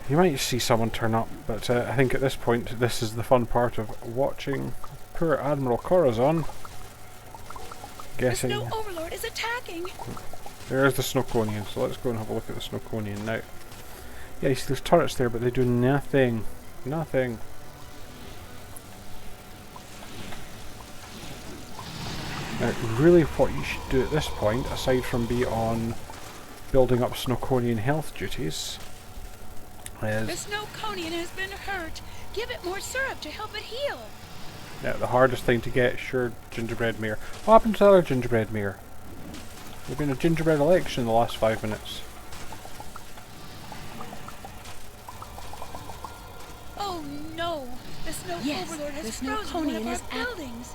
You might see someone turn up, but I think at this point this is the fun part of watching poor Admiral Corazon guessing. The Snow Overlord is attacking! There's the Snowconian, so let's go and have a look at the Snowconian now. Yeah, you see there's turrets there, but they do nothing. Nothing. Now, really what you should do at this point, aside from be on building up Snowconian health duties, is... The Snowconian has been hurt. Give it more syrup to help it heal. Yeah, the hardest thing to get, sure, gingerbread mare. What happened to the other gingerbread mare? There's been a gingerbread election in the last 5 minutes. Oh no! The Snow Overlord has frozen one of our buildings.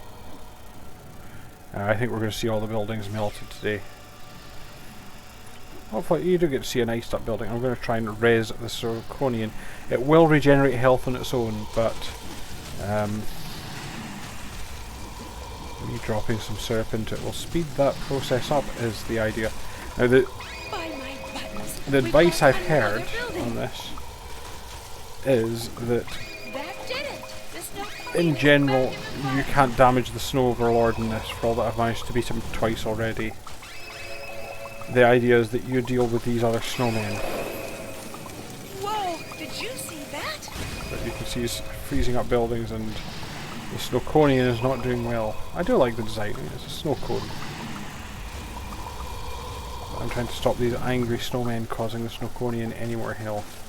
I think we're going to see all the buildings melted today. Hopefully you do get to see a iced up building. I'm going to try and res the Snowconian. It will regenerate health on its own, but me dropping some syrup into it will speed that process up is the idea. Now the advice I've heard on this is that in general you can't damage the Snow Overlord in this, for all that I've managed to beat him twice already. The idea is that you deal with these other snowmen. Whoa, did you see that? But you can see he's freezing up buildings, and the Snowconian is not doing well. I do like the design, it's a snow cone. I'm trying to stop these angry snowmen causing the Snowconian any more health.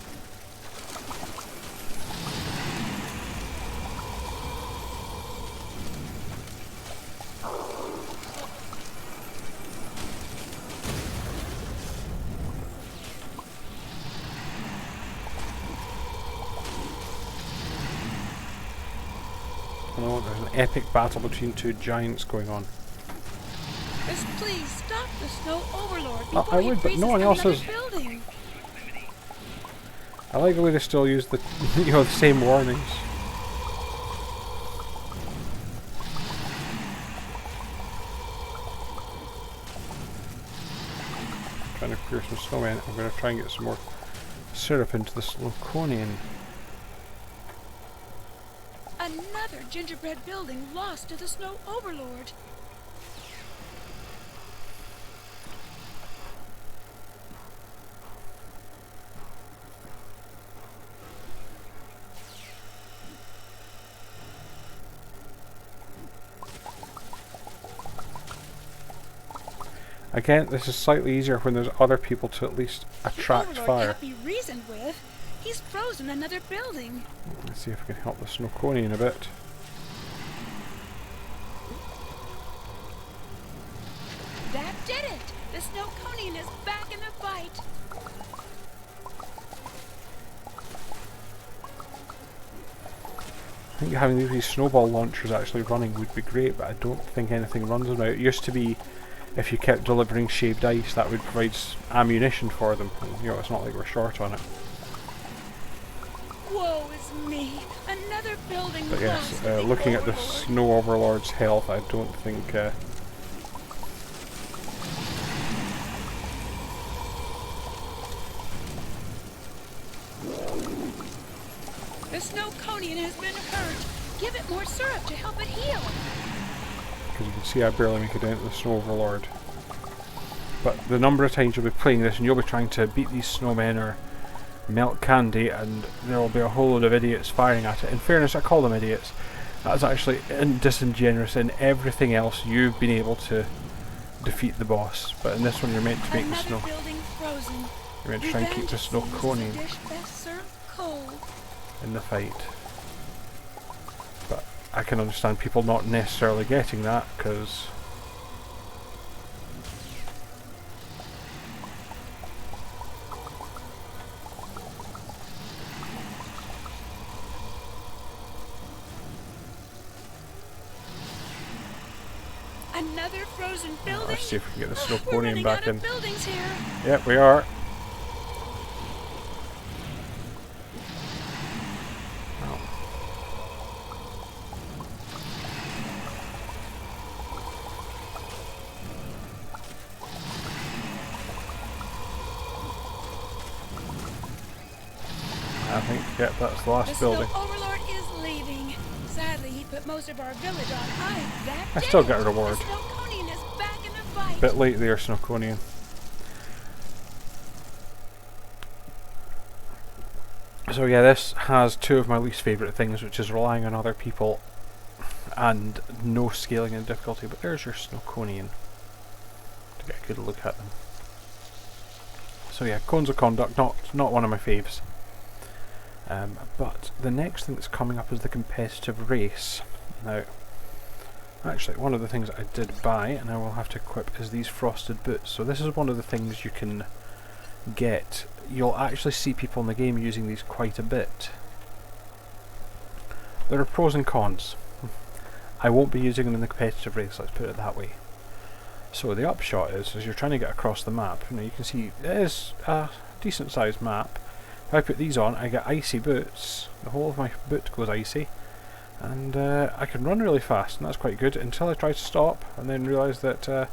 Oh, there's an epic battle between two giants going on. Just please stop the Snow Overlord. I would, but no one else is. Building. I like the way they still use the, the same warnings. I'm trying to clear some snowmen. I'm going to try and get some more syrup into the Snowconian. Another gingerbread building lost to the Snow Overlord. Again, this is slightly easier when there's other people to at least attract fire. Can't be reasoned with. He's frozen another building. Let's see if we can help the Snowconian a bit. That did it! The Snowconian is back in the fight. I think having these snowball launchers actually running would be great, but I don't think anything runs them now. It used to be if you kept delivering shaved ice, that would provide ammunition for them. And, it's not like we're short on it. Woe is me! Another building. But yes, looking at the Snow Overlord's health, I don't think. The snow conian has been hurt. Give it more syrup to help it heal. Because you can see I barely make it down to the Snow Overlord. But the number of times you'll be playing this and you'll be trying to beat these snowmen or melt candy, and there will be a whole load of idiots firing at it. In fairness, I call them idiots. That's actually disingenuous. In everything else, you've been able to defeat the boss. But in this one, you're meant to make the snow. You're meant to try and keep the snow conian in the fight. But I can understand people not necessarily getting that, because another frozen building. Let's see if we can get the snow We're conian running back out in. of buildings here. Yep, we are. I think, yep, that's the last building. The Overlord is leaving. Sadly, he put most of our village on ice that I day. still get a reward. The Snowconian is back in the fight. Bit late there, Snowconian. So yeah, this has two of my least favourite things, which is relying on other people and no scaling in difficulty. But there's your Snowconian to get a good look at them. So yeah, cones of conduct, not one of my faves. But the next thing that's coming up is the competitive race. Now, actually, one of the things I did buy, and I will have to equip, is these frosted boots. So this is one of the things you can get. You'll actually see people in the game using these quite a bit. There are pros and cons. I won't be using them in the competitive race, let's put it that way. So the upshot is, as you're trying to get across the map, you can see it is a decent sized map. If I put these on, I get icy boots. The whole of my boot goes icy. And I can run really fast, and that's quite good, until I try to stop, and then realise that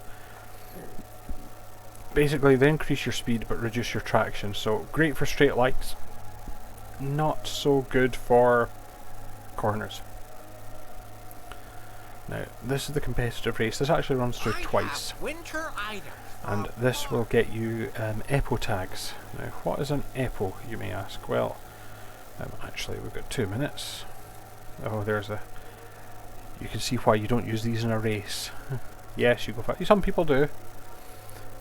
basically they increase your speed but reduce your traction. So great for straight lines, not so good for corners. Now, this is the competitive race. This actually runs through twice. Winter item. And this will get you EPO tags. Now, what is an EPO, you may ask? Well, actually, we've got 2 minutes. Oh, there's a... You can see why you don't use these in a race. Yes, you go fast. Some people do.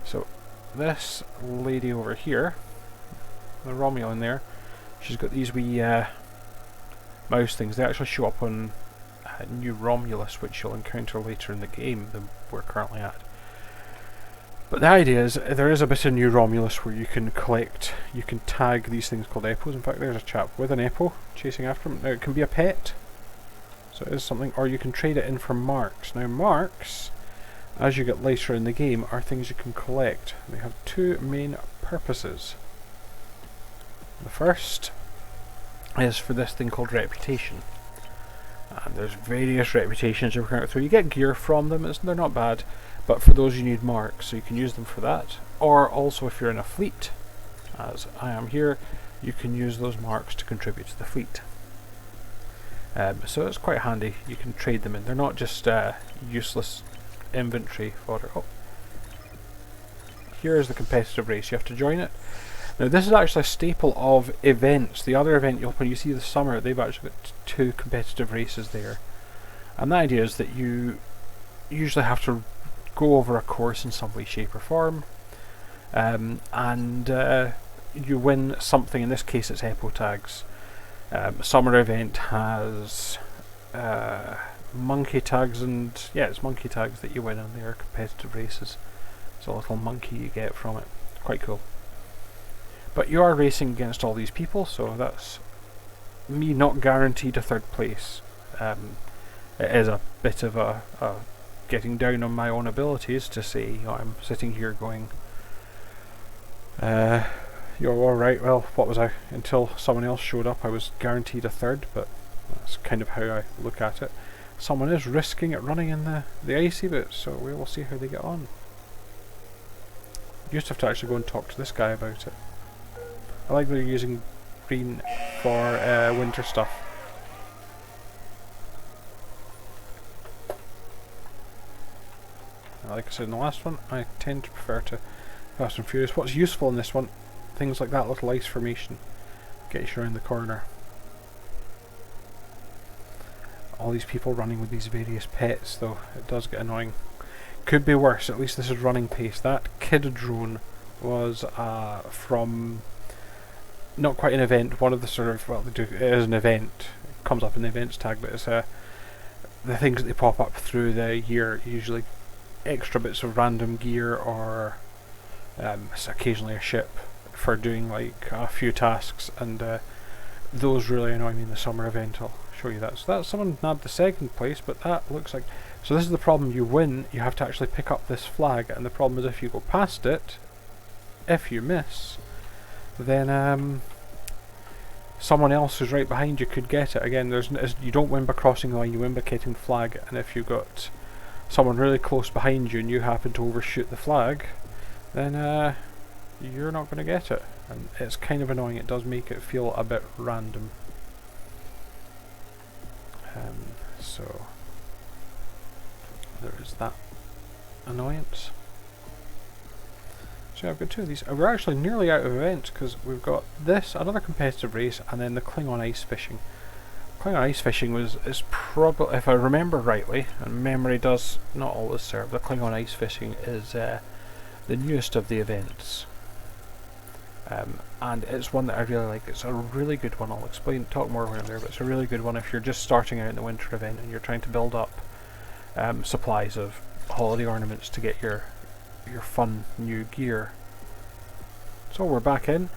So, this lady over here, the Romulan there, she's got these wee mouse things. They actually show up on New Romulus, which you'll encounter later in the game that we're currently at. But the idea is, there is a bit of New Romulus where you can collect, you can tag these things called EPOs. In fact, there's a chap with an EPO chasing after him. Now, it can be a pet, so it is something, or you can trade it in for marks. Now, marks, as you get later in the game, are things you can collect. They have two main purposes. The first is for this thing called reputation. And there's various reputations you're going through. You get gear from them, they're not bad, but for those you need marks, so you can use them for that. Or also if you're in a fleet, as I am here, you can use those marks to contribute to the fleet. So it's quite handy, you can trade them in. They're not just useless inventory fodder. Oh. Here is the competitive race, you have to join it. Now this is actually a staple of events. The other event when you see the summer, they've actually got 2 competitive races there. And the idea is that you usually have to go over a course in some way, shape or form. You win something, in this case it's EPO tags. Summer event has monkey tags, and yeah, it's monkey tags that you win on their competitive races. It's a little monkey you get from it. Quite cool. But you are racing against all these people, so that's me not guaranteed a 3rd place. It is a bit of a getting down on my own abilities to say, I'm sitting here going, you're alright, well, what was I? Until someone else showed up, I was guaranteed a 3rd, but that's kind of how I look at it. Someone is risking it running in the icy bit, so we will see how they get on. You just have to actually go and talk to this guy about it. I like they're using green for winter stuff. Like I said in the last one, I tend to prefer to Fast and Furious. What's useful in this one, things like that little ice formation gets you around the corner. All these people running with these various pets though, it does get annoying. Could be worse, at least this is running pace. That kid drone was from not quite an event, one of the sort of, well, they do, it is an event, it comes up in the events tag, but it's the things that they pop up through the year, usually extra bits of random gear or occasionally a ship for doing like a few tasks, and those really annoy me in the summer event. I'll show you that. So that's someone nabbed the second place, but that looks like, so this is the problem, you win, you have to actually pick up this flag, and the problem is if you go past it, if you miss, then someone else who's right behind you could get it. Again, you don't win by crossing the line, you win by getting the flag, and if you've got someone really close behind you and you happen to overshoot the flag, then you're not going to get it, and it's kind of annoying. It does make it feel a bit random. So there is that annoyance. So I've got two of these. We're actually nearly out of events because we've got this, another competitive race, and then the Klingon ice fishing. Klingon ice fishing is probably, if I remember rightly, and memory does not always serve, the Klingon ice fishing is the newest of the events. And it's one that I really like. It's a really good one. I'll talk more when I'm there, but it's a really good one if you're just starting out in the winter event and you're trying to build up supplies of holiday ornaments to get your fun new gear. So we're back in.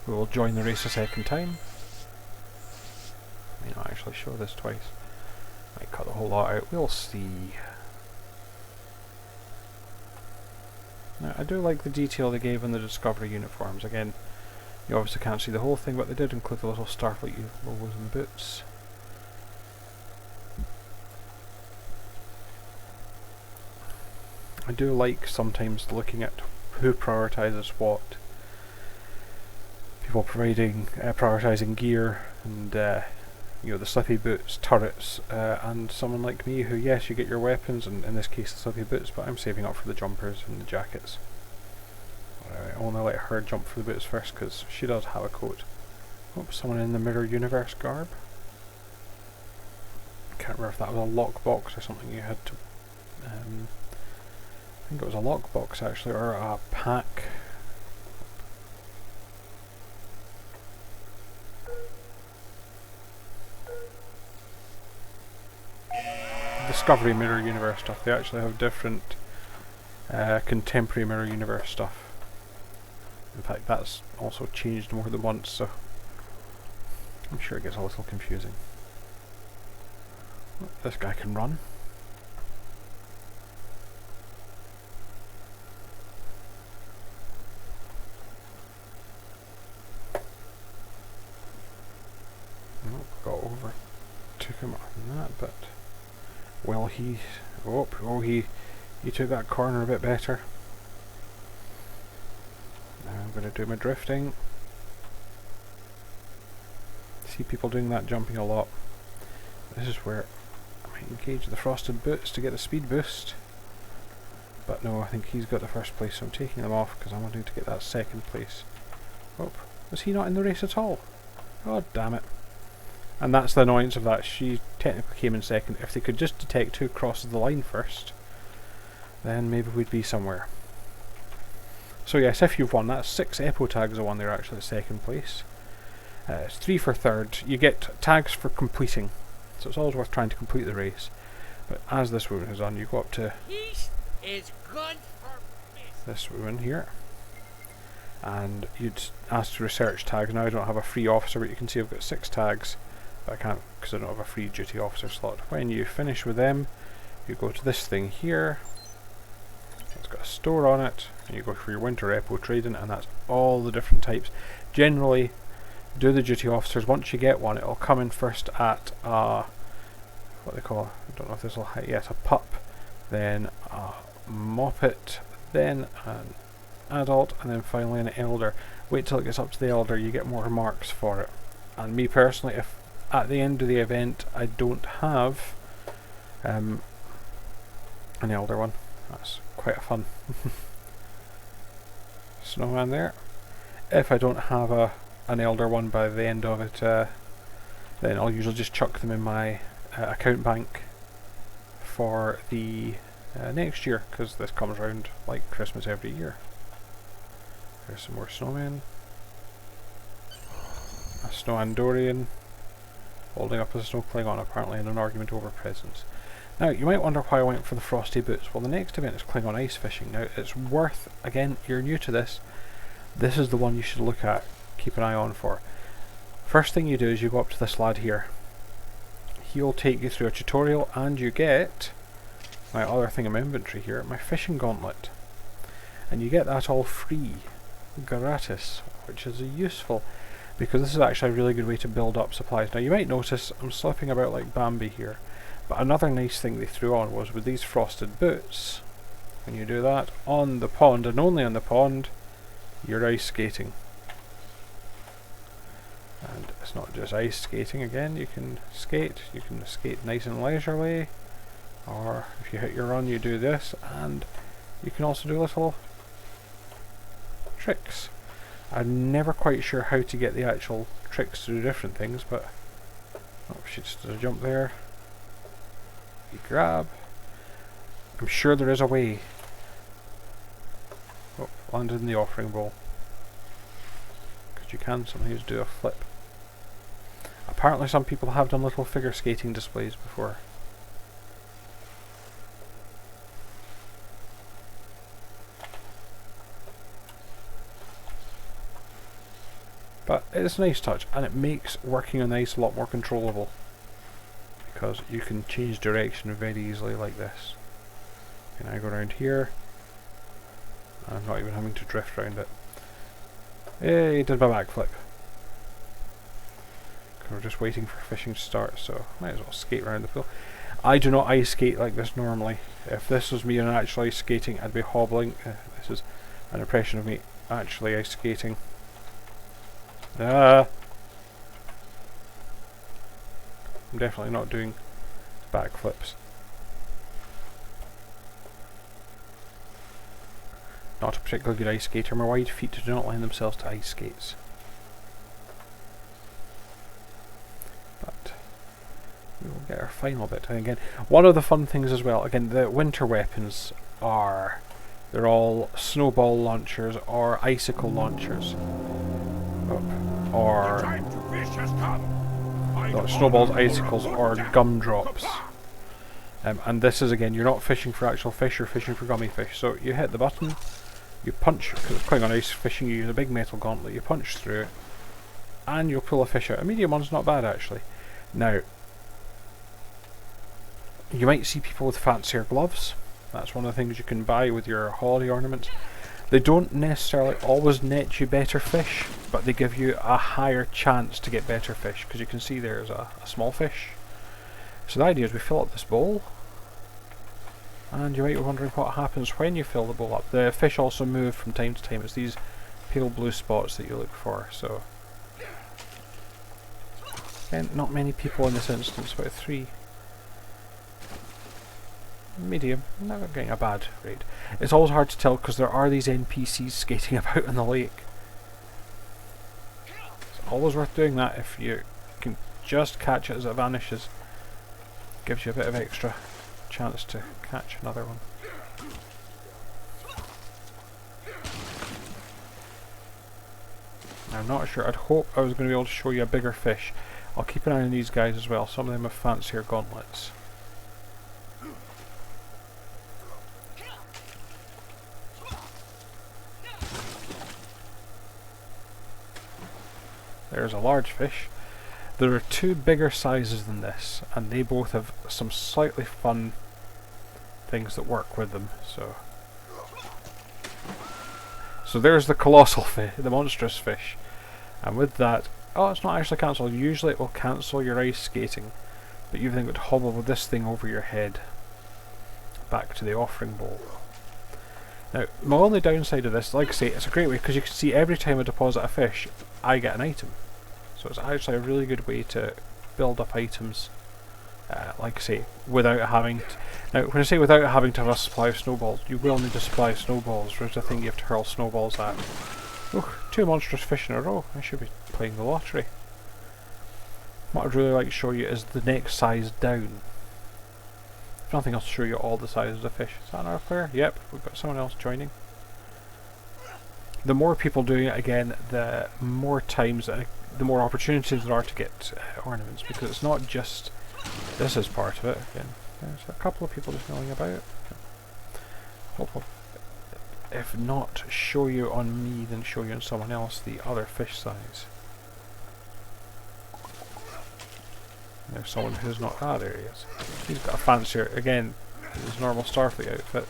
We will join the race a second time. I may not actually show this twice. Might cut the whole lot out. We'll see. Now, I do like the detail they gave in the Discovery uniforms. Again, you obviously can't see the whole thing, but they did include the little Starfleet logos in the boots. I do like sometimes looking at who prioritises what. People prioritising gear and you know, the slippy boots, turrets, and someone like me who, yes, you get your weapons, and in this case the slippy boots, but I'm saving up for the jumpers and the jackets. I only let her jump for the boots first because she does have a coat. Oh, someone in the Mirror Universe garb. I can't remember if that was a lockbox or something you had to... I think it was a lockbox actually, or a pack. Discovery Mirror Universe stuff. They actually have different contemporary Mirror Universe stuff. In fact, that's also changed more than once, so I'm sure it gets a little confusing. Oh, this guy can run. Oh, got over. Took him on that, but well, he took that corner a bit better. Now I'm going to do my drifting. See people doing that jumping a lot. This is where I might engage the frosted boots to get the speed boost. But no, I think he's got the first place, so I'm taking them off because I wanted to get that second place. Oh, was he not in the race at all? Oh, damn it. And that's the annoyance of that. She technically came in second. If they could just detect who crosses the line first, then maybe we'd be somewhere. So yes, if you've won, that's 6 Epo tags are won. They're actually at second place. It's 3 for third. You get tags for completing, so it's always worth trying to complete the race. But as this woman has done, you go up to is good for this woman here, and you'd ask to research tags. Now I don't have a free officer, but you can see I've got 6 tags. But I can't because I don't have a free duty officer slot. When you finish with them, you go to this thing here. It's got a store on it, and you go for your winter Epo trading, and that's all the different types. Generally, do the duty officers. Once you get one, it'll come in first at what they call, I don't know if this will hide, yes, a pup, then a moppet, then an adult, and then finally an elder. Wait till it gets up to the elder, you get more marks for it. And me personally, if at the end of the event I don't have an elder one, that's quite a fun snowman there. If I don't have an elder one by the end of it, then I'll usually just chuck them in my account bank for the next year, because this comes around like Christmas every year. There's some more snowmen. A snow Andorian holding up a snow Klingon, apparently in an argument over presents. Now, you might wonder why I went for the frosty boots. Well, the next event is Klingon ice fishing. Now, it's worth, again, you're new to this, this is the one you should look at, keep an eye on for. First thing you do is you go up to this lad here. He'll take you through a tutorial, and you get my other thing in my inventory here, my fishing gauntlet. And you get that all free, gratis, which is useful, because this is actually a really good way to build up supplies. Now, you might notice I'm slipping about like Bambi here, but another nice thing they threw on was with these frosted boots, when you do that on the pond, and only on the pond, you're ice skating. And it's not just ice skating again, you can skate nice and leisurely, or if you hit your run you do this, and you can also do little tricks. I'm never quite sure how to get the actual tricks to do different things, but oh, she just did a jump there. You grab. I'm sure there is a way. Oh, landed in the offering bowl. Because you can sometimes do a flip. Apparently some people have done little figure skating displays before. But it's a nice touch, and it makes working on ice a lot more controllable, because you can change direction very easily like this. And I go around here, and I'm not even having to drift around it. Hey, did my backflip. We're just waiting for fishing to start, so might as well skate around the pool. I do not ice skate like this normally. If this was me on actual ice skating, I'd be hobbling. This is an impression of me actually ice skating. I'm definitely not doing backflips. Not a particularly good ice skater. My wide feet do not lend themselves to ice skates. But we will get our final bit. And again, one of the fun things as well, again, the winter weapons are, they're all snowball launchers or icicle launchers. Or no, snowballs, icicles, or gumdrops. And this is, again, you're not fishing for actual fish, you're fishing for gummy fish. So you hit the button, you punch, because it's Klingon ice fishing, you use a big metal gauntlet, you punch through it, and you'll pull a fish out. A medium one's not bad, actually. Now, you might see people with fancier gloves. That's one of the things you can buy with your holiday ornaments. They don't necessarily always net you better fish, but they give you a higher chance to get better fish, because you can see there's a small fish. So the idea is we fill up this bowl, and you might be wondering what happens when you fill the bowl up. The fish also move from time to time. It's these pale blue spots that you look for. So again, not many people in this instance, about 3. Medium, never getting a bad rate. It's always hard to tell because there are these NPCs skating about in the lake. It's always worth doing that if you can just catch it as it vanishes. Gives you a bit of extra chance to catch another one. I'm not sure. I'd hope I was going to be able to show you a bigger fish. I'll keep an eye on these guys as well. Some of them have fancier gauntlets. There's a large fish. There are 2 bigger sizes than this, and they both have some slightly fun things that work with them. So there's the colossal fish, the monstrous fish, and with that, oh, it's not actually cancelled. Usually it will cancel your ice skating, but you've then got to hobble with this thing over your head back to the offering bowl. Now, my only downside of this, like I say, it's a great way because you can see every time I deposit a fish, I get an item. So it's actually a really good way to build up items, like I say, without having to... Now, when I say without having to have a supply of snowballs, you will need a supply of snowballs. There's a thing you have to hurl snowballs at. Ooh, 2 monstrous fish in a row. I should be playing the lottery. What I'd really like to show you is the next size down. If nothing, I'll show you all the sizes of fish. Is that another player? Yep, we've got someone else joining. The more people doing it again, the more times, the more opportunities there are to get ornaments, because it's not just... This is part of it. Again, there's a couple of people just milling about. Hopefully, if not show you on me, then show you on someone else the other fish size. There's someone who's not... Ah, there he is. He's got a fancier, again, his normal Starfleet outfit.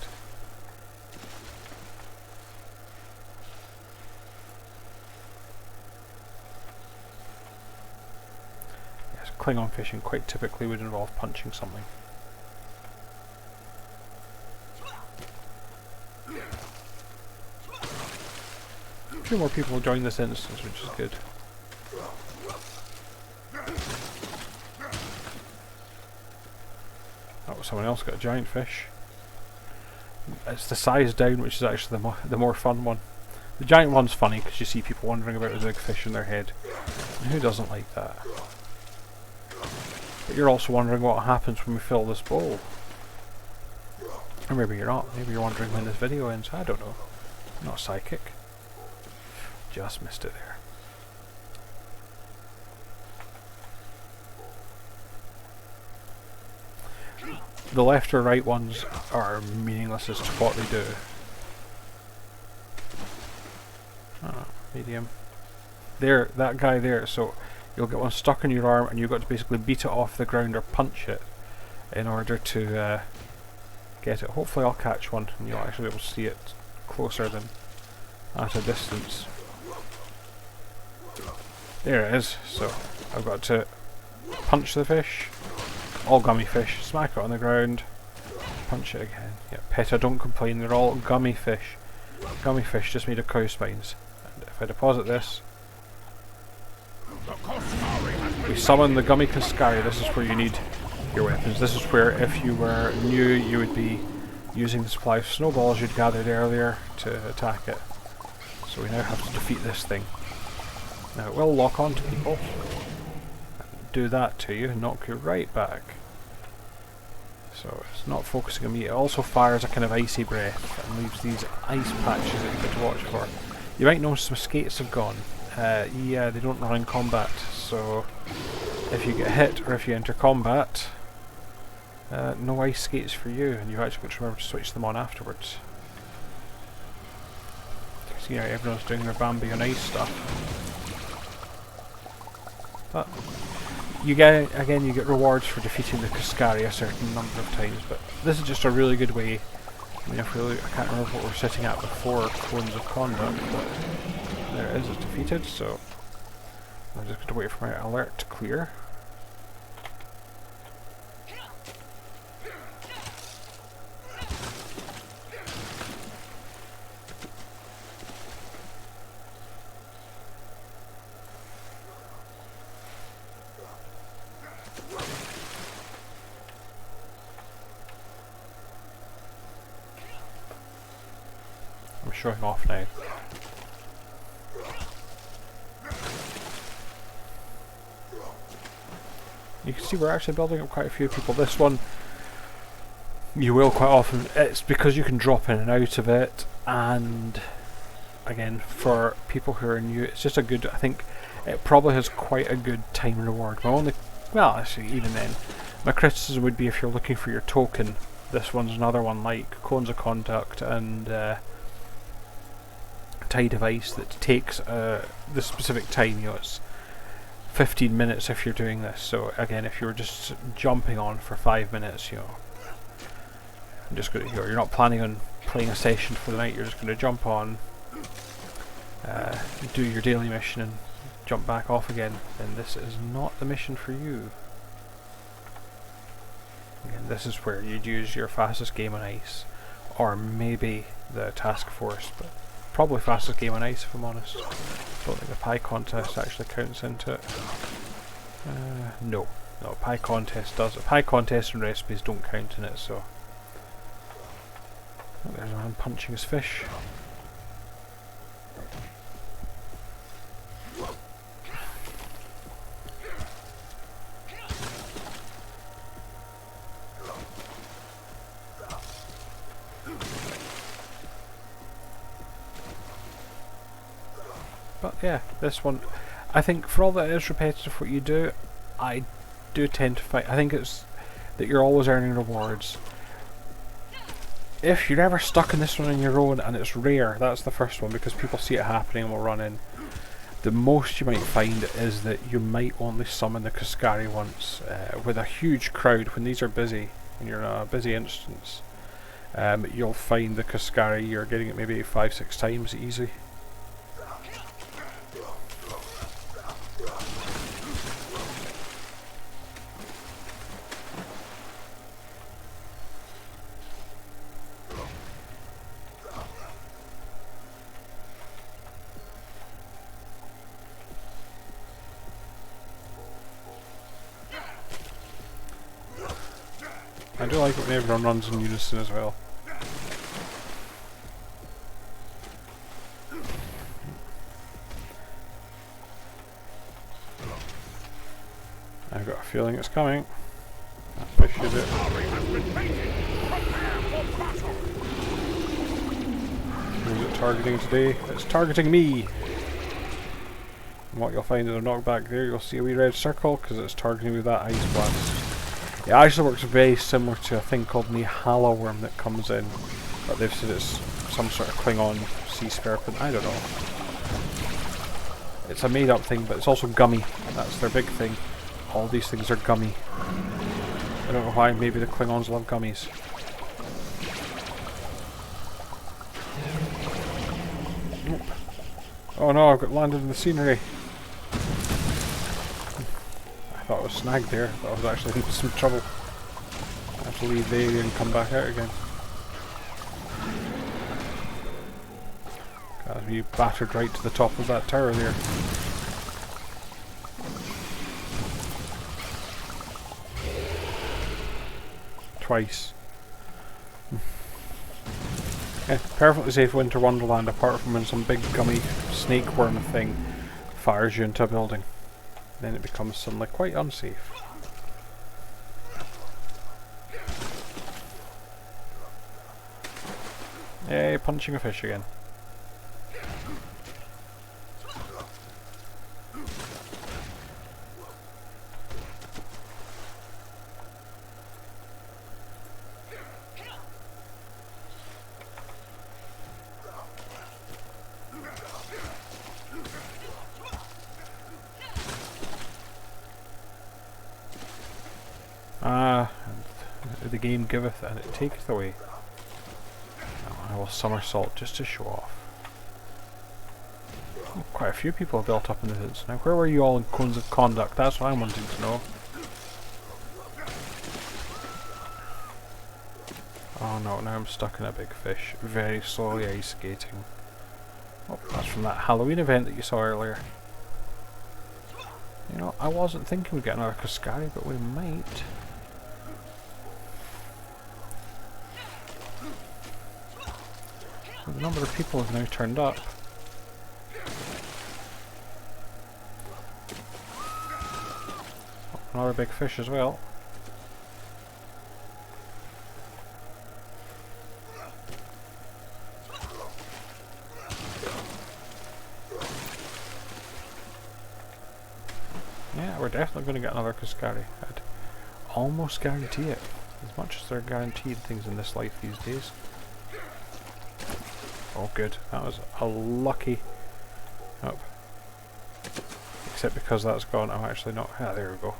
Yes, Klingon fishing quite typically would involve punching something. A few more people join this instance, which is good. Oh, someone else got a giant fish. It's the size down which is actually the more fun one. The giant one's funny because you see people wondering about the big fish in their head. And who doesn't like that? But you're also wondering what happens when we fill this bowl. Or maybe you're not. Maybe you're wondering when this video ends. I don't know. I'm not psychic. Just missed it there. The left or right ones are meaningless as to what they do. Ah, medium. There, that guy there, so you'll get one stuck in your arm and you've got to basically beat it off the ground or punch it in order to get it. Hopefully I'll catch one and you'll actually be able to see it closer than at a distance. There it is, so I've got to punch the fish. All gummy fish, smack it on the ground, punch it again. Yeah, PETA, don't complain, they're all gummy fish. Gummy fish just made of cow spines. And if I deposit this, we summon the gummy Cascari. This is where you need your weapons. This is where, if you were new, you would be using the supply of snowballs you'd gathered earlier to attack it. So we now have to defeat this thing. Now it will lock on to people. Do that to you and knock you right back. So it's not focusing on me. It also fires a kind of icy breath and leaves these ice patches that you get to watch for. You might notice my skates have gone. Yeah, they don't run in combat, so if you get hit or if you enter combat, no ice skates for you, and you've actually got to remember to switch them on afterwards. See how everyone's doing their Bambi on ice stuff. But you get, again, you get rewards for defeating the Cascari a certain number of times, but this is just a really good way. I mean, if we look, I can't remember what we're sitting at before Cones of Conduct, but there it is, it's defeated, so I'm just going to wait for my alert to clear. Showing off now. You can see we're actually building up quite a few people. This one, you will quite often, it's because you can drop in and out of it, and again, for people who are new, it's just a good, I think it probably has quite a good time reward. My only, well actually even then, my criticism would be if you're looking for your token, this one's another one like Cones of Conduct and Tide of Ice that takes the specific time. You know, it's 15 minutes if you're doing this. So again, if you're just jumping on for 5 minutes, you know, I'm just going to, you're not planning on playing a session for the night. You're just going to jump on, do your daily mission, and jump back off again. Then this is not the mission for you. Again, this is where you'd use your fastest game on ice, or maybe the task force, but probably fastest game on ice if I'm honest. Don't think the pie contest actually counts into it. No, pie contest does. Pie contest and recipes don't count in it, so. Oh, there's a man punching his fish. But yeah, this one, I think for all that it is repetitive what you do, I do tend to find, I think it's that you're always earning rewards. If you're ever stuck in this one on your own and it's rare, that's the first one because people see it happening and will run in. The most you might find is that you might only summon the Cascari once. With a huge crowd, when these are busy, when you're in a busy instance, you'll find the Cascari, you're getting it maybe 5-6 times easy. I do like it when everyone runs in unison as well. I've got a feeling it's coming. That fish is it. Who's it targeting today? It's targeting me! And what you'll find is a knockback there, you'll see a wee red circle because it's targeting with that ice blast. It actually works very similar to a thing called Nihala worm that comes in, but they've said it's some sort of Klingon sea serpent, I don't know. It's a made up thing, but it's also gummy, that's their big thing. All these things are gummy. I don't know why, maybe the Klingons love gummies. Nope. Oh no, I've got landed in the scenery. I thought I was snagged there, but I was actually in some trouble. I have to leave the area and come back out again. Got me battered right to the top of that tower there. Twice. Yeah, perfectly safe winter wonderland apart from when some big gummy snake worm thing fires you into a building. Then it becomes suddenly quite unsafe. Yay, punching a fish again. The game giveth and it taketh away. Now I will somersault just to show off. Quite a few people have built up in this. Now where were you all in codes of conduct? That's what I'm wanting to know. Oh no, now I'm stuck in a big fish. Very slowly ice skating. Oh, that's from that Halloween event that you saw earlier. You know, I wasn't thinking we'd get another Cascari, but we might. The number of people have now turned up. Oh, another big fish as well. Yeah, we're definitely going to get another Cascari. I'd almost guarantee it. As much as they're guaranteed things in this life these days. Oh good, that was a lucky... Oh. Except because that's gone, I'm actually not... Ah, there we go.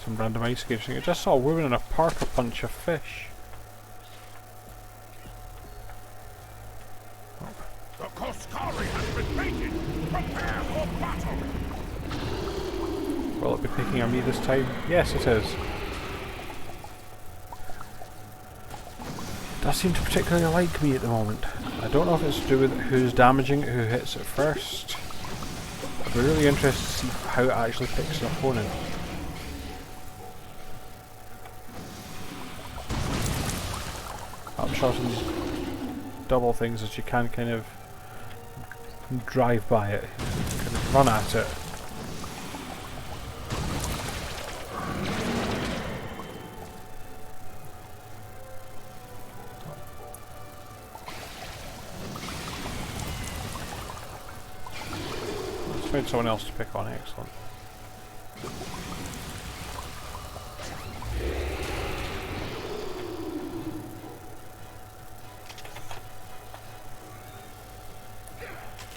Some random ice skating. I just saw a woman in a park a punch a fish. The Cascari has been baited. Prepare for battle. Will it be picking on me this time? Yes, it is. Does seem to particularly like me at the moment. I don't know if it's to do with who's damaging it, who hits it first. I'd be really interested to see how it actually picks an opponent. Upshot and double things as you can kind of drive by it, kind of run at it. Let's find someone else to pick on. Excellent.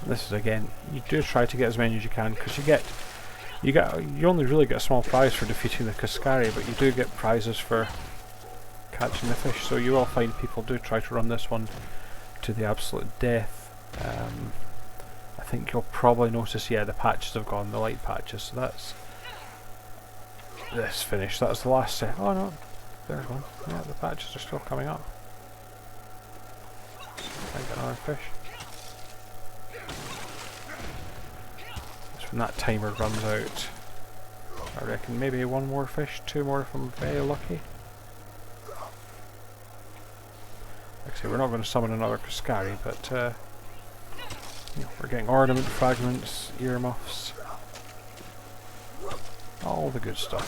This is again, you do try to get as many as you can because you only really get a small prize for defeating the Cascari, but you do get prizes for catching the fish. So you will find people do try to run this one to the absolute death. I think you'll probably notice, yeah, the patches have gone, the light patches. So that's this finished. That's the last set. Oh no, there's one. Yeah, the patches are still coming up. I get another fish. When that timer runs out, I reckon maybe one more fish, two more if I'm very lucky. Like I say, we're not going to summon another Cascari, but you know, we're getting ornament fragments, earmuffs, all the good stuff.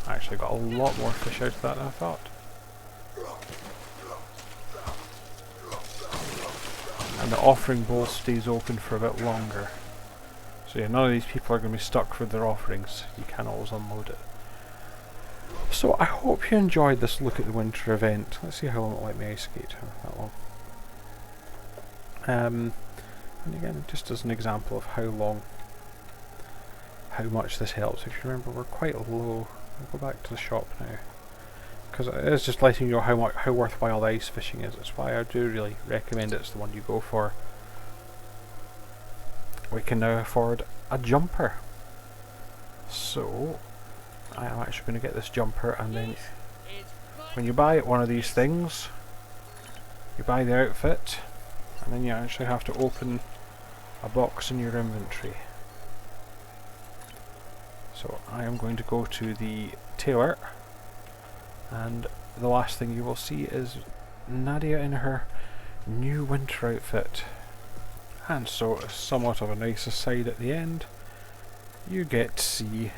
I actually got a lot more fish out of that than I thought. And the offering bowl stays open for a bit longer. So yeah, none of these people are going to be stuck with their offerings. You can always unload it. So I hope you enjoyed this look at the winter event. Let's see how long it'll let me ice skate. That long. And again, just as an example of how much this helps. If you remember, we're quite low. I'll go back to the shop now. Because it is just letting you know how worthwhile the ice fishing is. That's why I do really recommend it's the one you go for. We can now afford a jumper. So I am actually going to get this jumper, and then when you buy one of these things, you buy the outfit, and then you actually have to open a box in your inventory. So I am going to go to the tailor. And the last thing you will see is Nadia in her new winter outfit. And so, somewhat of a nice aside at the end, you get to see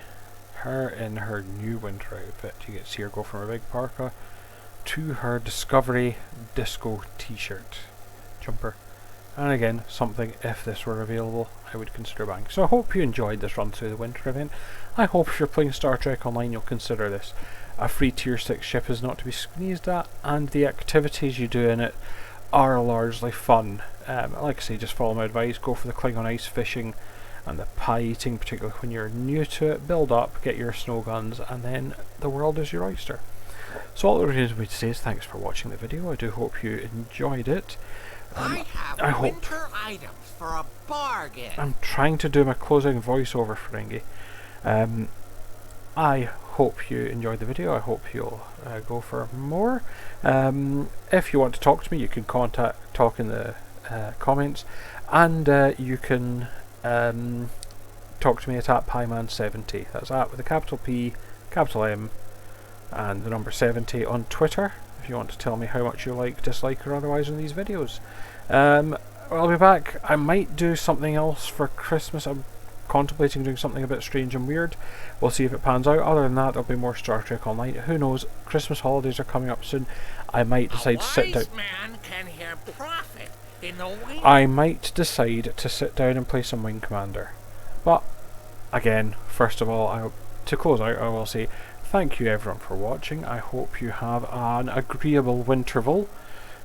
her in her new winter outfit. You get to see her go from her big parka to her Discovery Disco t-shirt, jumper. And again, something, if this were available, I would consider buying. So I hope you enjoyed this run through the winter event. I hope if you're playing Star Trek Online, you'll consider this. A free tier 6 ship is not to be sneezed at, and the activities you do in it are largely fun. Like I say, just follow my advice, go for the Klingon ice fishing and the pie eating, particularly when you're new to it. Build up, get your snow guns, and then the world is your oyster. So all that remains for me to say is thanks for watching the video. I do hope you enjoyed it. I have winter items for a bargain. I'm trying to do my closing voiceover for Ingy. I hope you enjoyed the video. I hope you'll go for more. If you want to talk to me, you can talk in the comments, and you can talk to me at @Pieman70. That's with a capital P, capital M, and the number 70 on Twitter. If you want to tell me how much you like, dislike, or otherwise in these videos. I'll be back. I might do something else for Christmas. I'm contemplating doing something a bit strange and weird. We'll see if it pans out. Other than that, there'll be more Star Trek Online. Who knows? Christmas holidays are coming up soon. I might decide to sit down. Man can hear profit in the wing. I might decide to sit down and play some Wing Commander. But again, first of all, to close out, I will say thank you everyone for watching. I hope you have an agreeable winterval,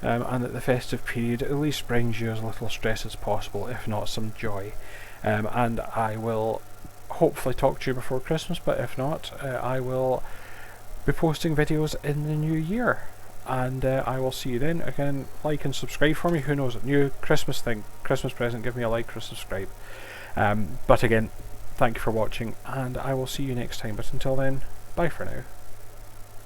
and that the festive period at least brings you as little stress as possible, if not some joy. And I will hopefully talk to you before Christmas, but if not, I will be posting videos in the new year. and I will see you then. Again, like and subscribe for me. Who knows, a new Christmas thing, Christmas present, give me a like or a subscribe. But again, thank you for watching, and I will see you next time. But until then, bye for now.